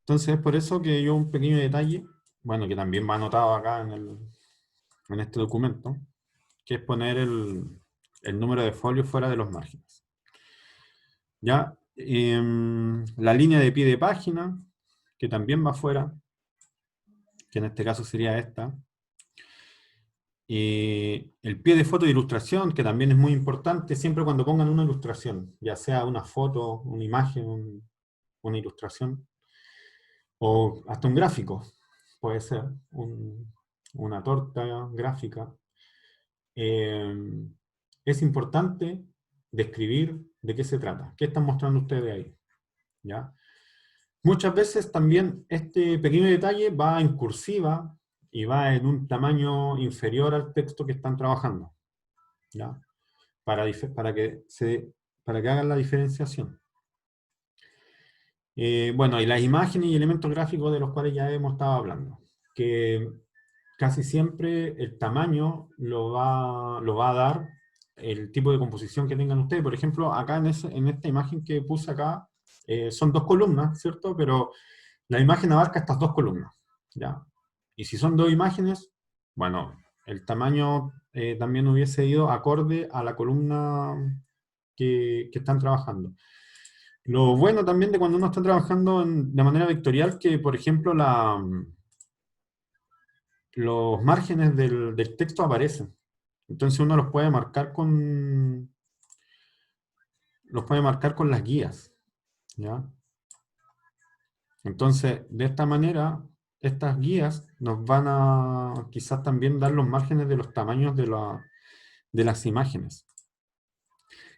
Entonces es por eso que yo un pequeño detalle, bueno, que también va anotado acá en este documento, que es poner el número de folios fuera de los márgenes. ¿Ya? La línea de pie de página, que también va fuera, que en este caso sería esta. El pie de foto de ilustración, que también es muy importante, siempre cuando pongan una ilustración, ya sea una foto, una imagen, una ilustración, o hasta un gráfico, puede ser, una torta gráfica. Es importante describir de qué se trata, qué están mostrando ustedes ahí, ¿ya? Muchas veces también este pequeño detalle va en cursiva y va en un tamaño inferior al texto que están trabajando, ¿ya? Para que hagan la diferenciación. Bueno, y las imágenes y elementos gráficos de los cuales ya hemos estado hablando, que casi siempre el tamaño lo va a dar el tipo de composición que tengan ustedes. Por ejemplo, acá en esta imagen que puse acá, son 2 columnas, ¿cierto? Pero la imagen abarca estas 2 columnas, ¿ya? Y si son 2 imágenes, bueno, el tamaño también hubiese ido acorde a la columna que están trabajando. Lo bueno también de cuando uno está trabajando de manera vectorial, que por ejemplo los márgenes del texto aparecen. Entonces uno los puede marcar con las guías, ¿ya? Entonces, de esta manera, estas guías nos van a quizás también dar los márgenes de los tamaños de las imágenes,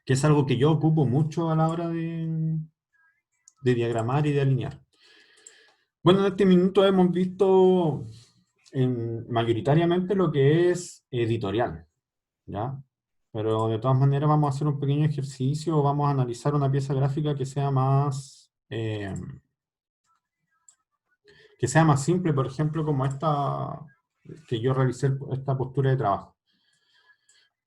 que es algo que yo ocupo mucho a la hora de diagramar y de alinear. Bueno, en este minuto hemos visto mayoritariamente lo que es editorial, ¿ya? Pero de todas maneras vamos a hacer un pequeño ejercicio, vamos a analizar una pieza gráfica que sea más simple, por ejemplo, como esta que yo realicé, esta postura de trabajo.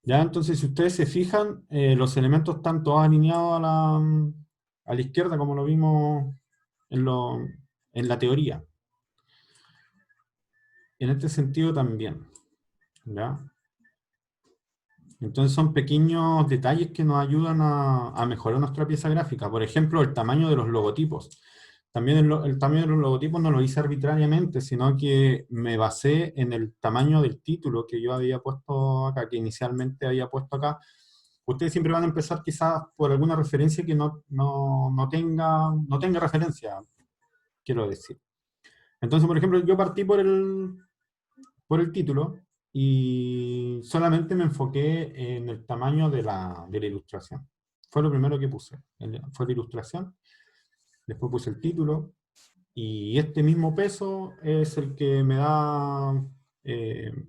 Ya, entonces, si ustedes se fijan, los elementos están todos alineados a la izquierda, como lo vimos en la teoría. En este sentido también, ¿ya? Entonces son pequeños detalles que nos ayudan a mejorar nuestra pieza gráfica. Por ejemplo, el tamaño de los logotipos. También el tamaño de los logotipos no lo hice arbitrariamente, sino que me basé en el tamaño del título que yo había puesto acá, que inicialmente había puesto acá. Ustedes siempre van a empezar quizás por alguna referencia que no tenga referencia, quiero decir. Entonces, por ejemplo, yo partí por el título y solamente me enfoqué en el tamaño de la ilustración. Fue lo primero que puse, fue la ilustración. Después puse el título, y este mismo peso es el que me da,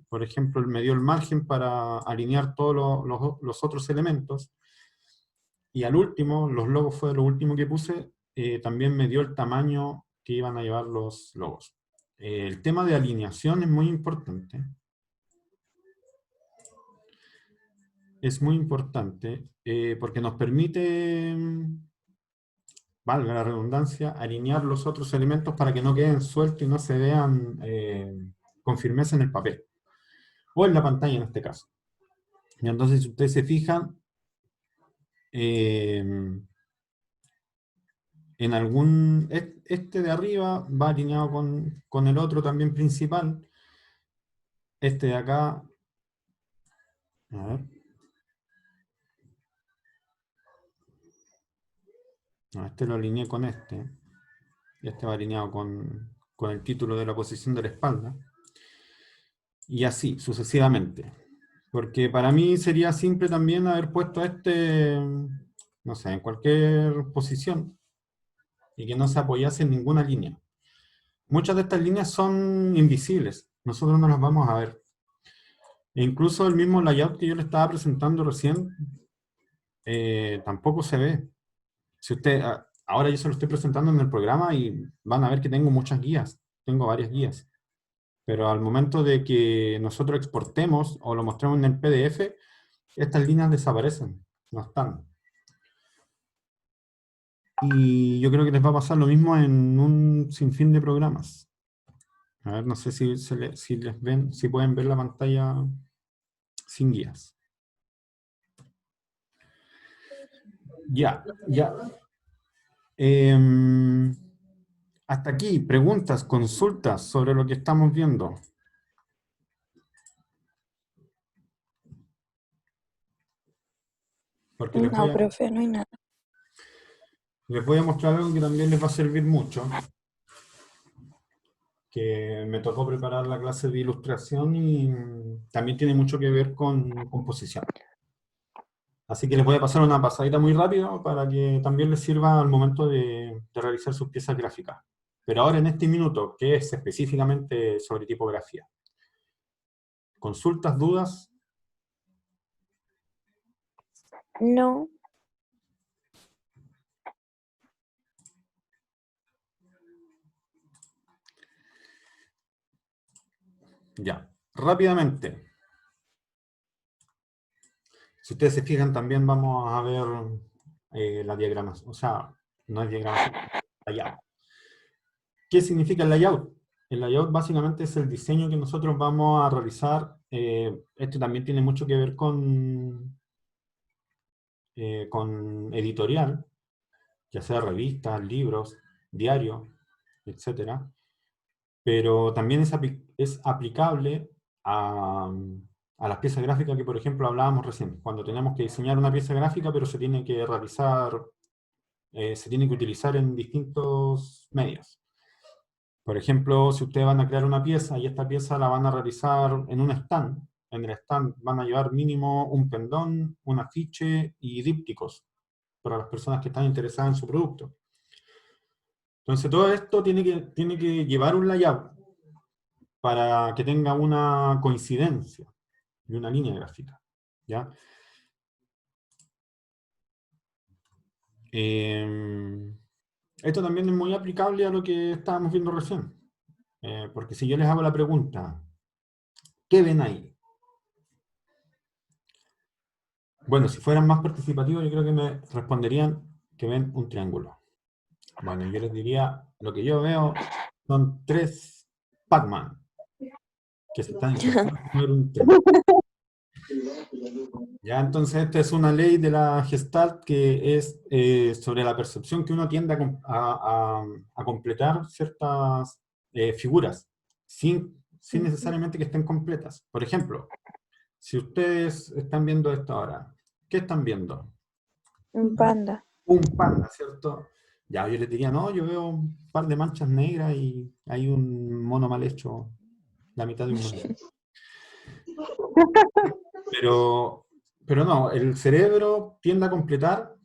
por ejemplo, me dio el margen para alinear todos los otros elementos. Y al último, los logos fue lo último que puse, también me dio el tamaño que iban a llevar los logos. El tema de alineación es muy importante. Es muy importante porque nos permite, valga la redundancia, alinear los otros elementos para que no queden sueltos y no se vean con firmeza en el papel. O en la pantalla en este caso. Y entonces, si ustedes se fijan, en algún... Este de arriba va alineado con el otro también principal. Este de acá... A ver. No, este lo alineé con este. Y este va alineado con el título de la posición de la espalda. Y así, sucesivamente. Porque para mí sería simple también haber puesto este, no sé, en cualquier posición. Y que no se apoyase en ninguna línea. Muchas de estas líneas son invisibles. Nosotros no las vamos a ver. E incluso el mismo layout que yo le estaba presentando recién, tampoco se ve. Si usted, ahora yo se lo estoy presentando en el programa y van a ver que tengo muchas guías. Tengo varias guías. Pero al momento de que nosotros exportemos o lo mostremos en el PDF, estas líneas desaparecen, no están. Y yo creo que les va a pasar lo mismo en un sinfín de programas. A ver, no sé si les ven, si pueden ver la pantalla sin guías. Ya. Hasta aquí, preguntas, consultas sobre lo que estamos viendo. Porque No, profe, no hay nada. les voy a mostrar algo que también les va a servir mucho. Que me tocó preparar la clase de ilustración y también tiene mucho que ver con composición. Así que les voy a pasar una pasadita muy rápido para que también les sirva al momento de realizar sus piezas gráficas. Pero ahora en este minuto, que es específicamente sobre tipografía. ¿Consultas, dudas? No. Ya, rápidamente. Si ustedes se fijan, también vamos a ver la diagramación. O sea, no es diagramación, layout. ¿Qué significa el layout? El layout básicamente es el diseño que nosotros vamos a realizar. Esto también tiene mucho que ver con editorial, ya sea revistas, libros, diarios, etc. Pero también es aplicable a las piezas gráficas que, por ejemplo, hablábamos recién. Cuando tenemos que diseñar una pieza gráfica, pero se tiene que realizar, se tiene que utilizar en distintos medios. Por ejemplo, si ustedes van a crear una pieza y esta pieza la van a realizar en un stand, en el stand van a llevar mínimo un pendón, un afiche y dípticos para las personas que están interesadas en su producto. Entonces todo esto tiene que llevar un layout para que tenga una coincidencia y una línea gráfica, ¿ya? Esto también es muy aplicable a lo que estábamos viendo recién. Porque si yo les hago la pregunta, ¿qué ven ahí? Bueno, si fueran más participativos, yo creo que me responderían que ven un triángulo. Bueno, yo les diría, lo que yo veo son 3 Pac-Man que se están intentando comer un triángulo. Ya, entonces esta es una ley de la Gestalt que es sobre la percepción que uno tiende a completar ciertas figuras, sin necesariamente que estén completas. Por ejemplo, si ustedes están viendo esto ahora, ¿qué están viendo? Un panda. Un panda, ¿cierto? Ya, yo les diría, no, yo veo un par de manchas negras y hay un mono mal hecho, la mitad de un mono. Pero no, el cerebro tiende a completar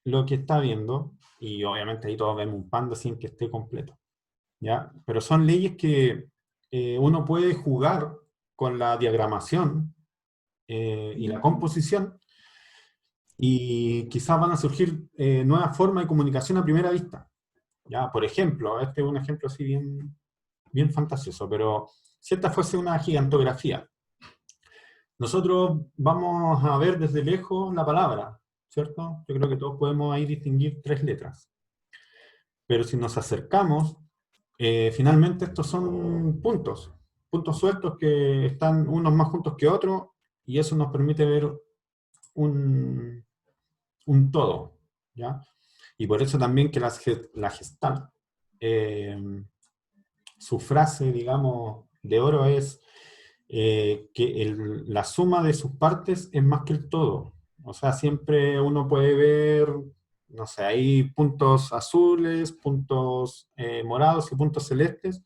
lo que está viendo, y obviamente ahí todos vemos un panda sin que esté completo, ¿ya? Pero son leyes que uno puede jugar con la diagramación y la composición, y quizás van a surgir nuevas formas de comunicación a primera vista. ¿Ya? Por ejemplo, este es un ejemplo así bien fantasioso, pero si esta fuese una gigantografía, nosotros vamos a ver desde lejos la palabra, ¿cierto? Yo creo que todos podemos ahí distinguir 3 letras. Pero si nos acercamos, finalmente estos son puntos sueltos que están unos más juntos que otros, y eso nos permite ver un todo, ¿ya? Y por eso también que la Gestalt, su frase, digamos, de oro es que la suma de sus partes es más que el todo. O sea, siempre uno puede ver, no sé, hay puntos azules, puntos morados y puntos celestes,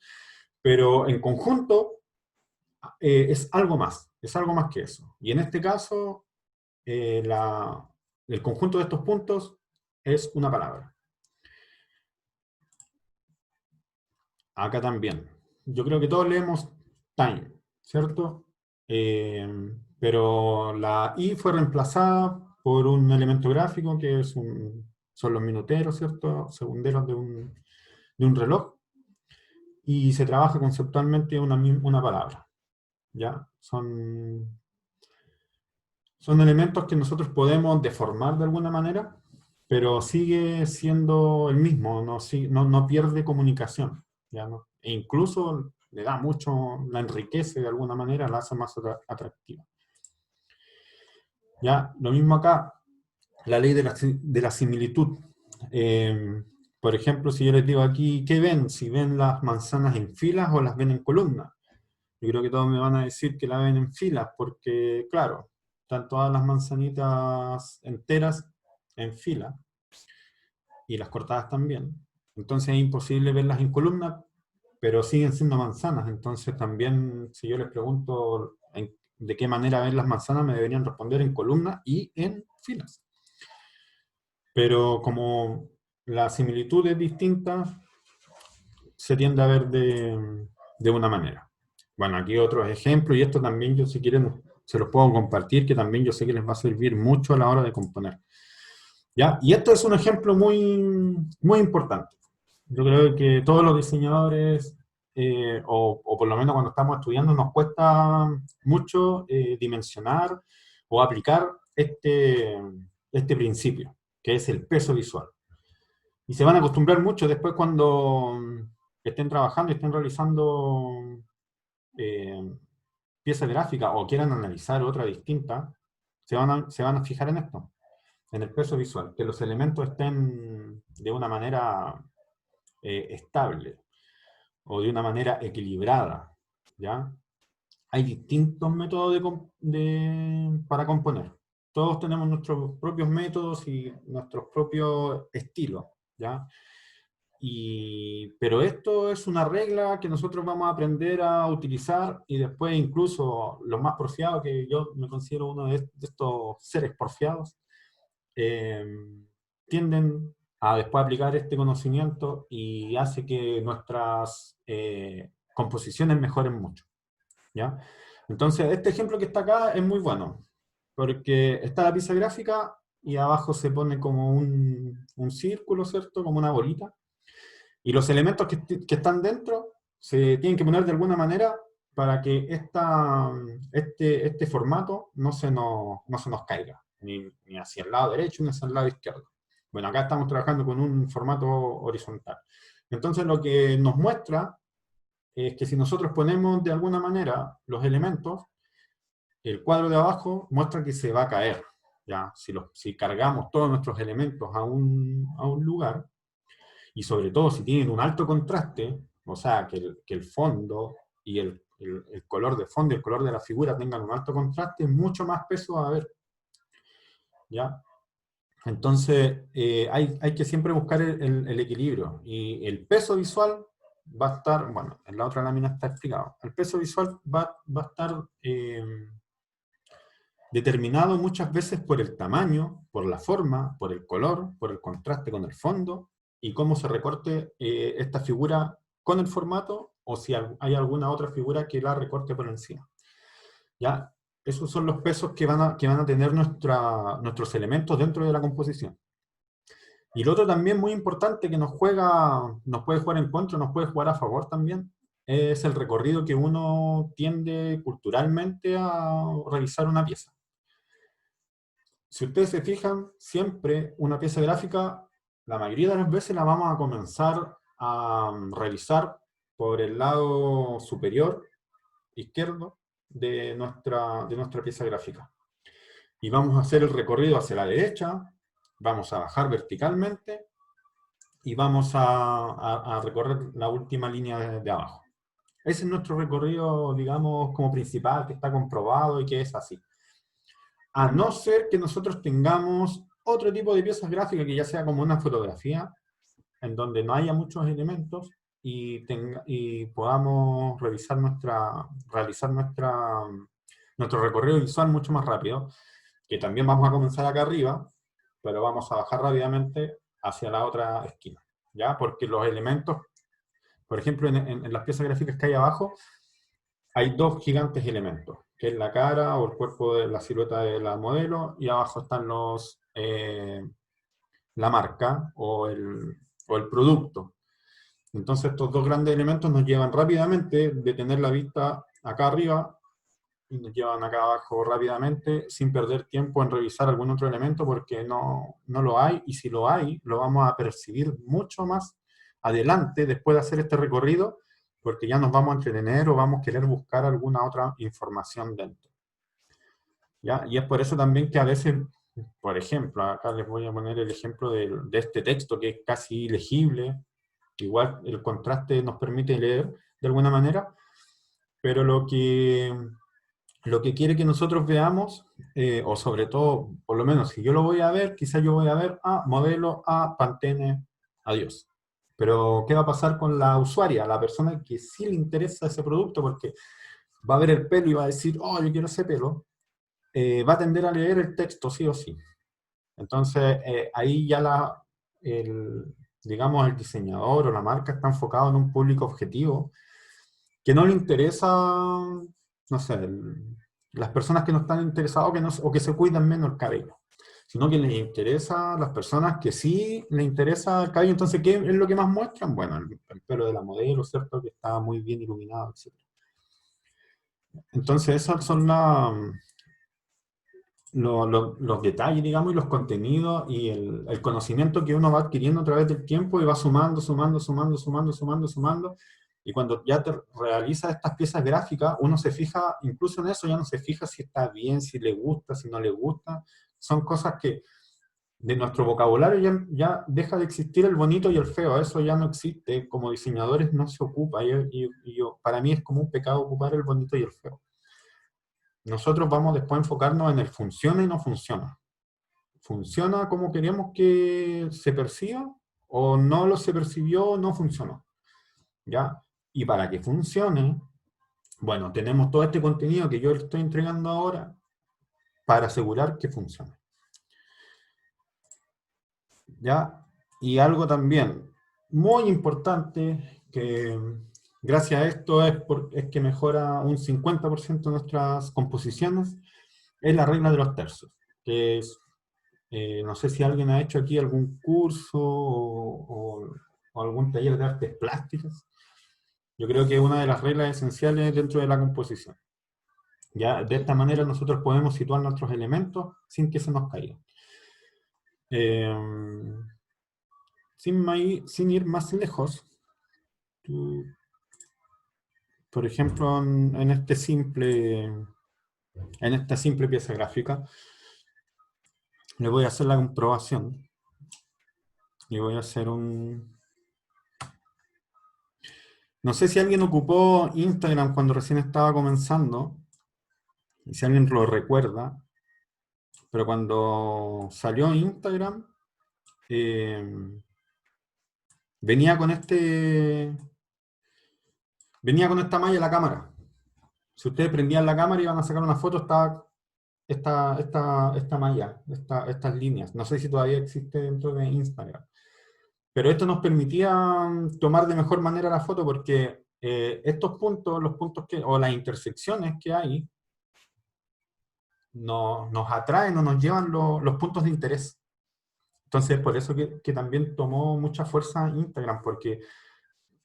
pero en conjunto es algo más que eso. Y en este caso, el conjunto de estos puntos es una palabra. Acá también. Yo creo que todos leemos time, ¿cierto? Pero la I fue reemplazada por un elemento gráfico que son los minuteros, ¿cierto? Segunderos de un reloj. Y se trabaja conceptualmente una palabra, ¿ya? Son elementos que nosotros podemos deformar de alguna manera, pero sigue siendo el mismo, no pierde comunicación, ¿ya? ¿No? E incluso le da mucho, la enriquece de alguna manera, la hace más atractiva. ¿Ya? Lo mismo acá, la ley de la similitud. Por ejemplo, si yo les digo aquí, ¿qué ven? Si ven las manzanas en filas o las ven en columnas. Yo creo que todos me van a decir que la ven en filas, porque, claro, están todas las manzanitas enteras en fila, y las cortadas también. Entonces es imposible verlas en columnas, pero siguen siendo manzanas. Entonces también, si yo les pregunto de qué manera ven las manzanas, me deberían responder en columnas y en filas. Pero como la similitud es distinta, se tiende a ver de una manera. Bueno, aquí otros ejemplos, y esto también yo, si quieren, se los puedo compartir, que también yo sé que les va a servir mucho a la hora de componer. ¿Ya? Y esto es un ejemplo muy, muy importante. Yo creo que todos los diseñadores, o por lo menos cuando estamos estudiando, nos cuesta mucho dimensionar o aplicar este principio, que es el peso visual. Y se van a acostumbrar mucho después cuando estén trabajando y estén realizando piezas gráficas o quieran analizar otra distinta, se van a fijar en esto, en el peso visual, que los elementos estén de una manera estable o de una manera equilibrada, ¿ya? Hay distintos métodos para componer. Todos tenemos nuestros propios métodos y nuestros propios estilos, ¿ya? Pero esto es una regla que nosotros vamos a aprender a utilizar, y después incluso los más porfiados, que yo me considero uno de estos seres porfiados, tienden a después aplicar este conocimiento y hace que nuestras composiciones mejoren mucho, ¿ya? Entonces, este ejemplo que está acá es muy bueno, porque está la pieza gráfica y abajo se pone como un círculo, ¿cierto? Como una bolita. Y los elementos que están dentro se tienen que poner de alguna manera para que este formato no se nos caiga, ni hacia el lado derecho ni hacia el lado izquierdo. Bueno, acá estamos trabajando con un formato horizontal. Entonces lo que nos muestra es que si nosotros ponemos de alguna manera los elementos, el cuadro de abajo muestra que se va a caer, ¿ya? Si cargamos todos nuestros elementos a un lugar, y sobre todo si tienen un alto contraste, o sea, que el fondo y el color de fondo y el color de la figura tengan un alto contraste, mucho más peso va a haber, ¿ya? Entonces, hay que siempre buscar el equilibrio, y el peso visual va a estar, bueno, en la otra lámina está explicado, el peso visual va a estar determinado muchas veces por el tamaño, por la forma, por el color, por el contraste con el fondo, y cómo se recorte esta figura con el formato, o si hay alguna otra figura que la recorte por encima. ¿Ya? Esos son los pesos que van a tener nuestros elementos dentro de la composición. Y lo otro también muy importante que nos puede jugar en contra, nos puede jugar a favor también, es el recorrido que uno tiende culturalmente a realizar una pieza. Si ustedes se fijan, siempre una pieza gráfica, la mayoría de las veces la vamos a comenzar a realizar por el lado superior izquierdo de nuestra pieza gráfica. Y vamos a hacer el recorrido hacia la derecha, vamos a bajar verticalmente y vamos a recorrer la última línea de abajo. Ese es nuestro recorrido, digamos, como principal, que está comprobado y que es así. A no ser que nosotros tengamos otro tipo de piezas gráficas, que ya sea como una fotografía, en donde no haya muchos elementos, y podamos realizar nuestro recorrido visual mucho más rápido, que también vamos a comenzar acá arriba, pero vamos a bajar rápidamente hacia la otra esquina, ¿ya? Porque los elementos, por ejemplo, en las piezas gráficas que hay abajo, hay dos gigantes elementos, que es la cara o el cuerpo de la silueta de la modelo, y abajo están la marca o el producto. Entonces estos dos grandes elementos nos llevan rápidamente de tener la vista acá arriba y nos llevan acá abajo rápidamente sin perder tiempo en revisar algún otro elemento porque no lo hay, y si lo hay, lo vamos a percibir mucho más adelante después de hacer este recorrido, porque ya nos vamos a entretener o vamos a querer buscar alguna otra información dentro. ¿Ya? Y es por eso también que a veces, por ejemplo, acá les voy a poner el ejemplo de este texto que es casi ilegible. Igual el contraste nos permite leer de alguna manera, pero lo que quiere que nosotros veamos, o sobre todo, por lo menos si yo lo voy a ver, quizás yo voy a ver modelo A Pantene, adiós. Pero ¿qué va a pasar con la usuaria, la persona que sí le interesa ese producto? Porque va a ver el pelo y va a decir, oh, yo quiero ese pelo. Va a tender a leer el texto sí o sí. Entonces, ahí ya digamos, el diseñador o la marca está enfocado en un público objetivo que no le interesa, no sé, las personas que no están interesadas o que se cuidan menos el cabello, sino que les interesa las personas que sí les interesa el cabello. Entonces, ¿qué es lo que más muestran? Bueno, el pelo de la modelo, ¿cierto? Que está muy bien iluminado, etc. Entonces, esas son los detalles, digamos, y los contenidos y el conocimiento que uno va adquiriendo a través del tiempo y va sumando, y cuando ya te realiza estas piezas gráficas, uno se fija, incluso en eso ya no se fija si está bien, si le gusta, si no le gusta. Son cosas que de nuestro vocabulario ya deja de existir el bonito y el feo, eso ya no existe, como diseñadores no se ocupa, para mí es como un pecado ocupar el bonito y el feo. Nosotros vamos después a enfocarnos en el funciona y no funciona. ¿Funciona como queríamos que se perciba? ¿O no se percibió, no funcionó? ¿Ya? Y para que funcione, bueno, tenemos todo este contenido que yo le estoy entregando ahora para asegurar que funcione. ¿Ya? Y algo también muy importante, que gracias a esto es que mejora un 50% nuestras composiciones, es la regla de los tercios, que es, no sé si alguien ha hecho aquí algún curso o algún taller de artes plásticas. Yo creo que es una de las reglas esenciales dentro de la composición. ¿Ya? De esta manera nosotros podemos situar nuestros elementos sin que se nos caigan. Sin ir más lejos, por ejemplo, en esta simple pieza gráfica, le voy a hacer la comprobación y voy a hacer no sé si alguien ocupó Instagram cuando recién estaba comenzando, y si alguien lo recuerda, pero cuando salió Instagram, venía con esta malla en la cámara. Si ustedes prendían la cámara y iban a sacar una foto, estaba esta malla, estas líneas. No sé si todavía existe dentro de Instagram. Pero esto nos permitía tomar de mejor manera la foto, porque estos puntos, o las intersecciones que hay, nos atraen o nos llevan los puntos de interés. Entonces, por eso que también tomó mucha fuerza Instagram, porque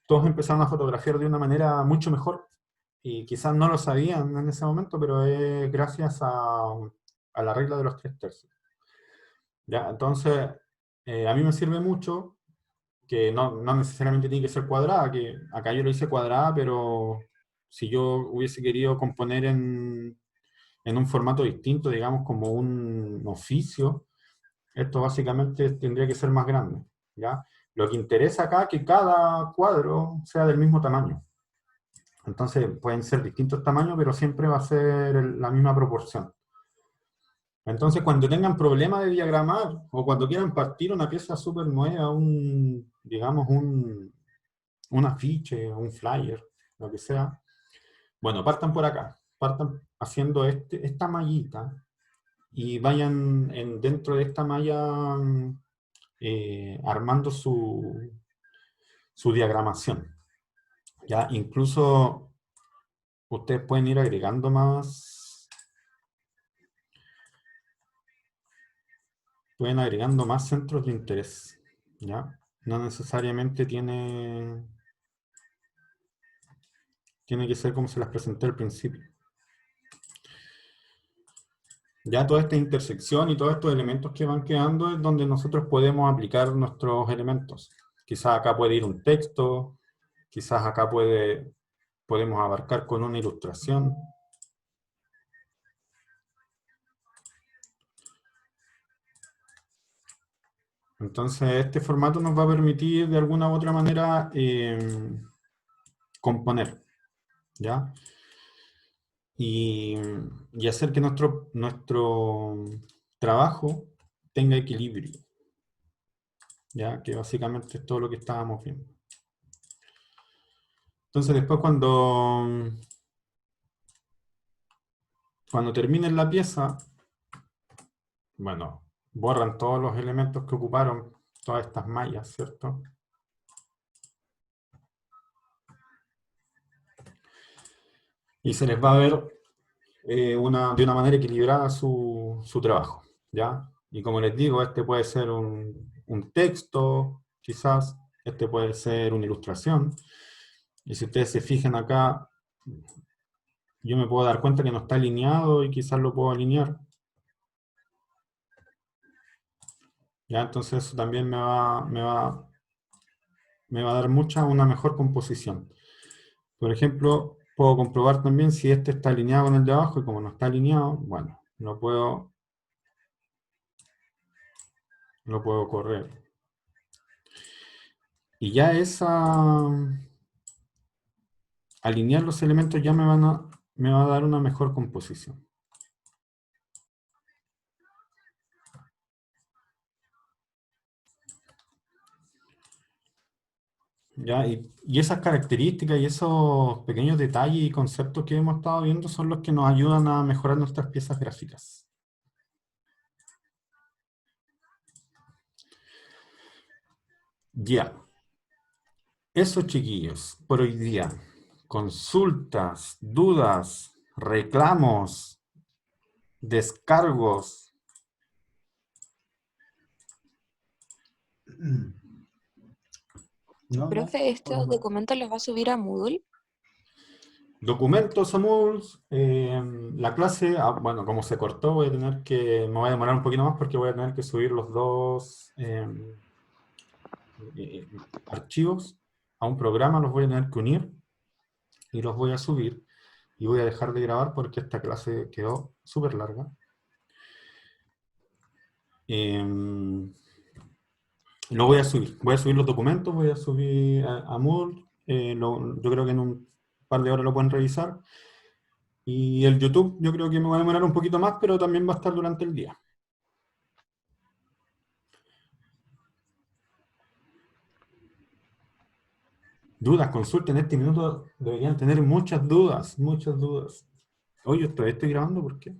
todos empezaron a fotografiar de una manera mucho mejor, y quizás no lo sabían en ese momento, pero es gracias a la regla de los 3 tercios. ¿Ya? Entonces, a mí me sirve mucho, que no necesariamente tiene que ser cuadrada, que acá yo lo hice cuadrada, pero si yo hubiese querido componer en un formato distinto, digamos como un oficio, esto básicamente tendría que ser más grande, ¿ya? Lo que interesa acá es que cada cuadro sea del mismo tamaño. Entonces pueden ser distintos tamaños, pero siempre va a ser la misma proporción. Entonces cuando tengan problemas de diagramar, o cuando quieran partir una pieza súper nueva, digamos un afiche, un flyer, lo que sea, bueno, partan por acá, partan haciendo esta mallita, y vayan dentro de esta malla armando su diagramación. Ya, incluso ustedes pueden ir agregando más, centros de interés, ¿ya? No necesariamente tiene que ser como se las presenté al principio. Ya toda esta intersección y todos estos elementos que van quedando es donde nosotros podemos aplicar nuestros elementos. Quizás acá puede ir un texto, quizás acá podemos abarcar con una ilustración. Entonces este formato nos va a permitir de alguna u otra manera componer, ¿ya? Y hacer que nuestro trabajo tenga equilibrio, ¿ya? Que básicamente es todo lo que estábamos viendo. Entonces después cuando terminen la pieza, bueno, borran todos los elementos que ocuparon todas estas mallas, ¿cierto? Y se les va a ver de una manera equilibrada su trabajo, ¿ya? Y como les digo, este puede ser un texto, quizás, este puede ser una ilustración, y si ustedes se fijan acá, yo me puedo dar cuenta que no está alineado y quizás lo puedo alinear. ¿Ya? Entonces eso también me va a dar una mejor composición. Por ejemplo, puedo comprobar también si este está alineado con el de abajo, y como no está alineado, bueno, lo puedo correr. Y ya alinear los elementos ya me va a dar una mejor composición. ¿Ya? Y esas características y esos pequeños detalles y conceptos que hemos estado viendo son los que nos ayudan a mejorar nuestras piezas gráficas. Ya. Eso, chiquillos, por hoy día. Consultas, dudas, reclamos, descargos. No, Profe, ¿estos documentos los va a subir a Moodle? Documentos a Moodle, la clase, bueno, como se cortó, me voy a demorar un poquito más porque voy a tener que subir los dos archivos a un programa, los voy a tener que unir y los voy a subir, y voy a dejar de grabar porque esta clase quedó súper larga. Lo voy a subir los documentos, voy a subir a Moodle, yo creo que en un par de horas lo pueden revisar, y el YouTube yo creo que me va a demorar un poquito más, pero también va a estar durante el día. Dudas, consultas, en este minuto deberían tener muchas dudas, muchas dudas. Oye, ¿estoy grabando? ¿Por qué?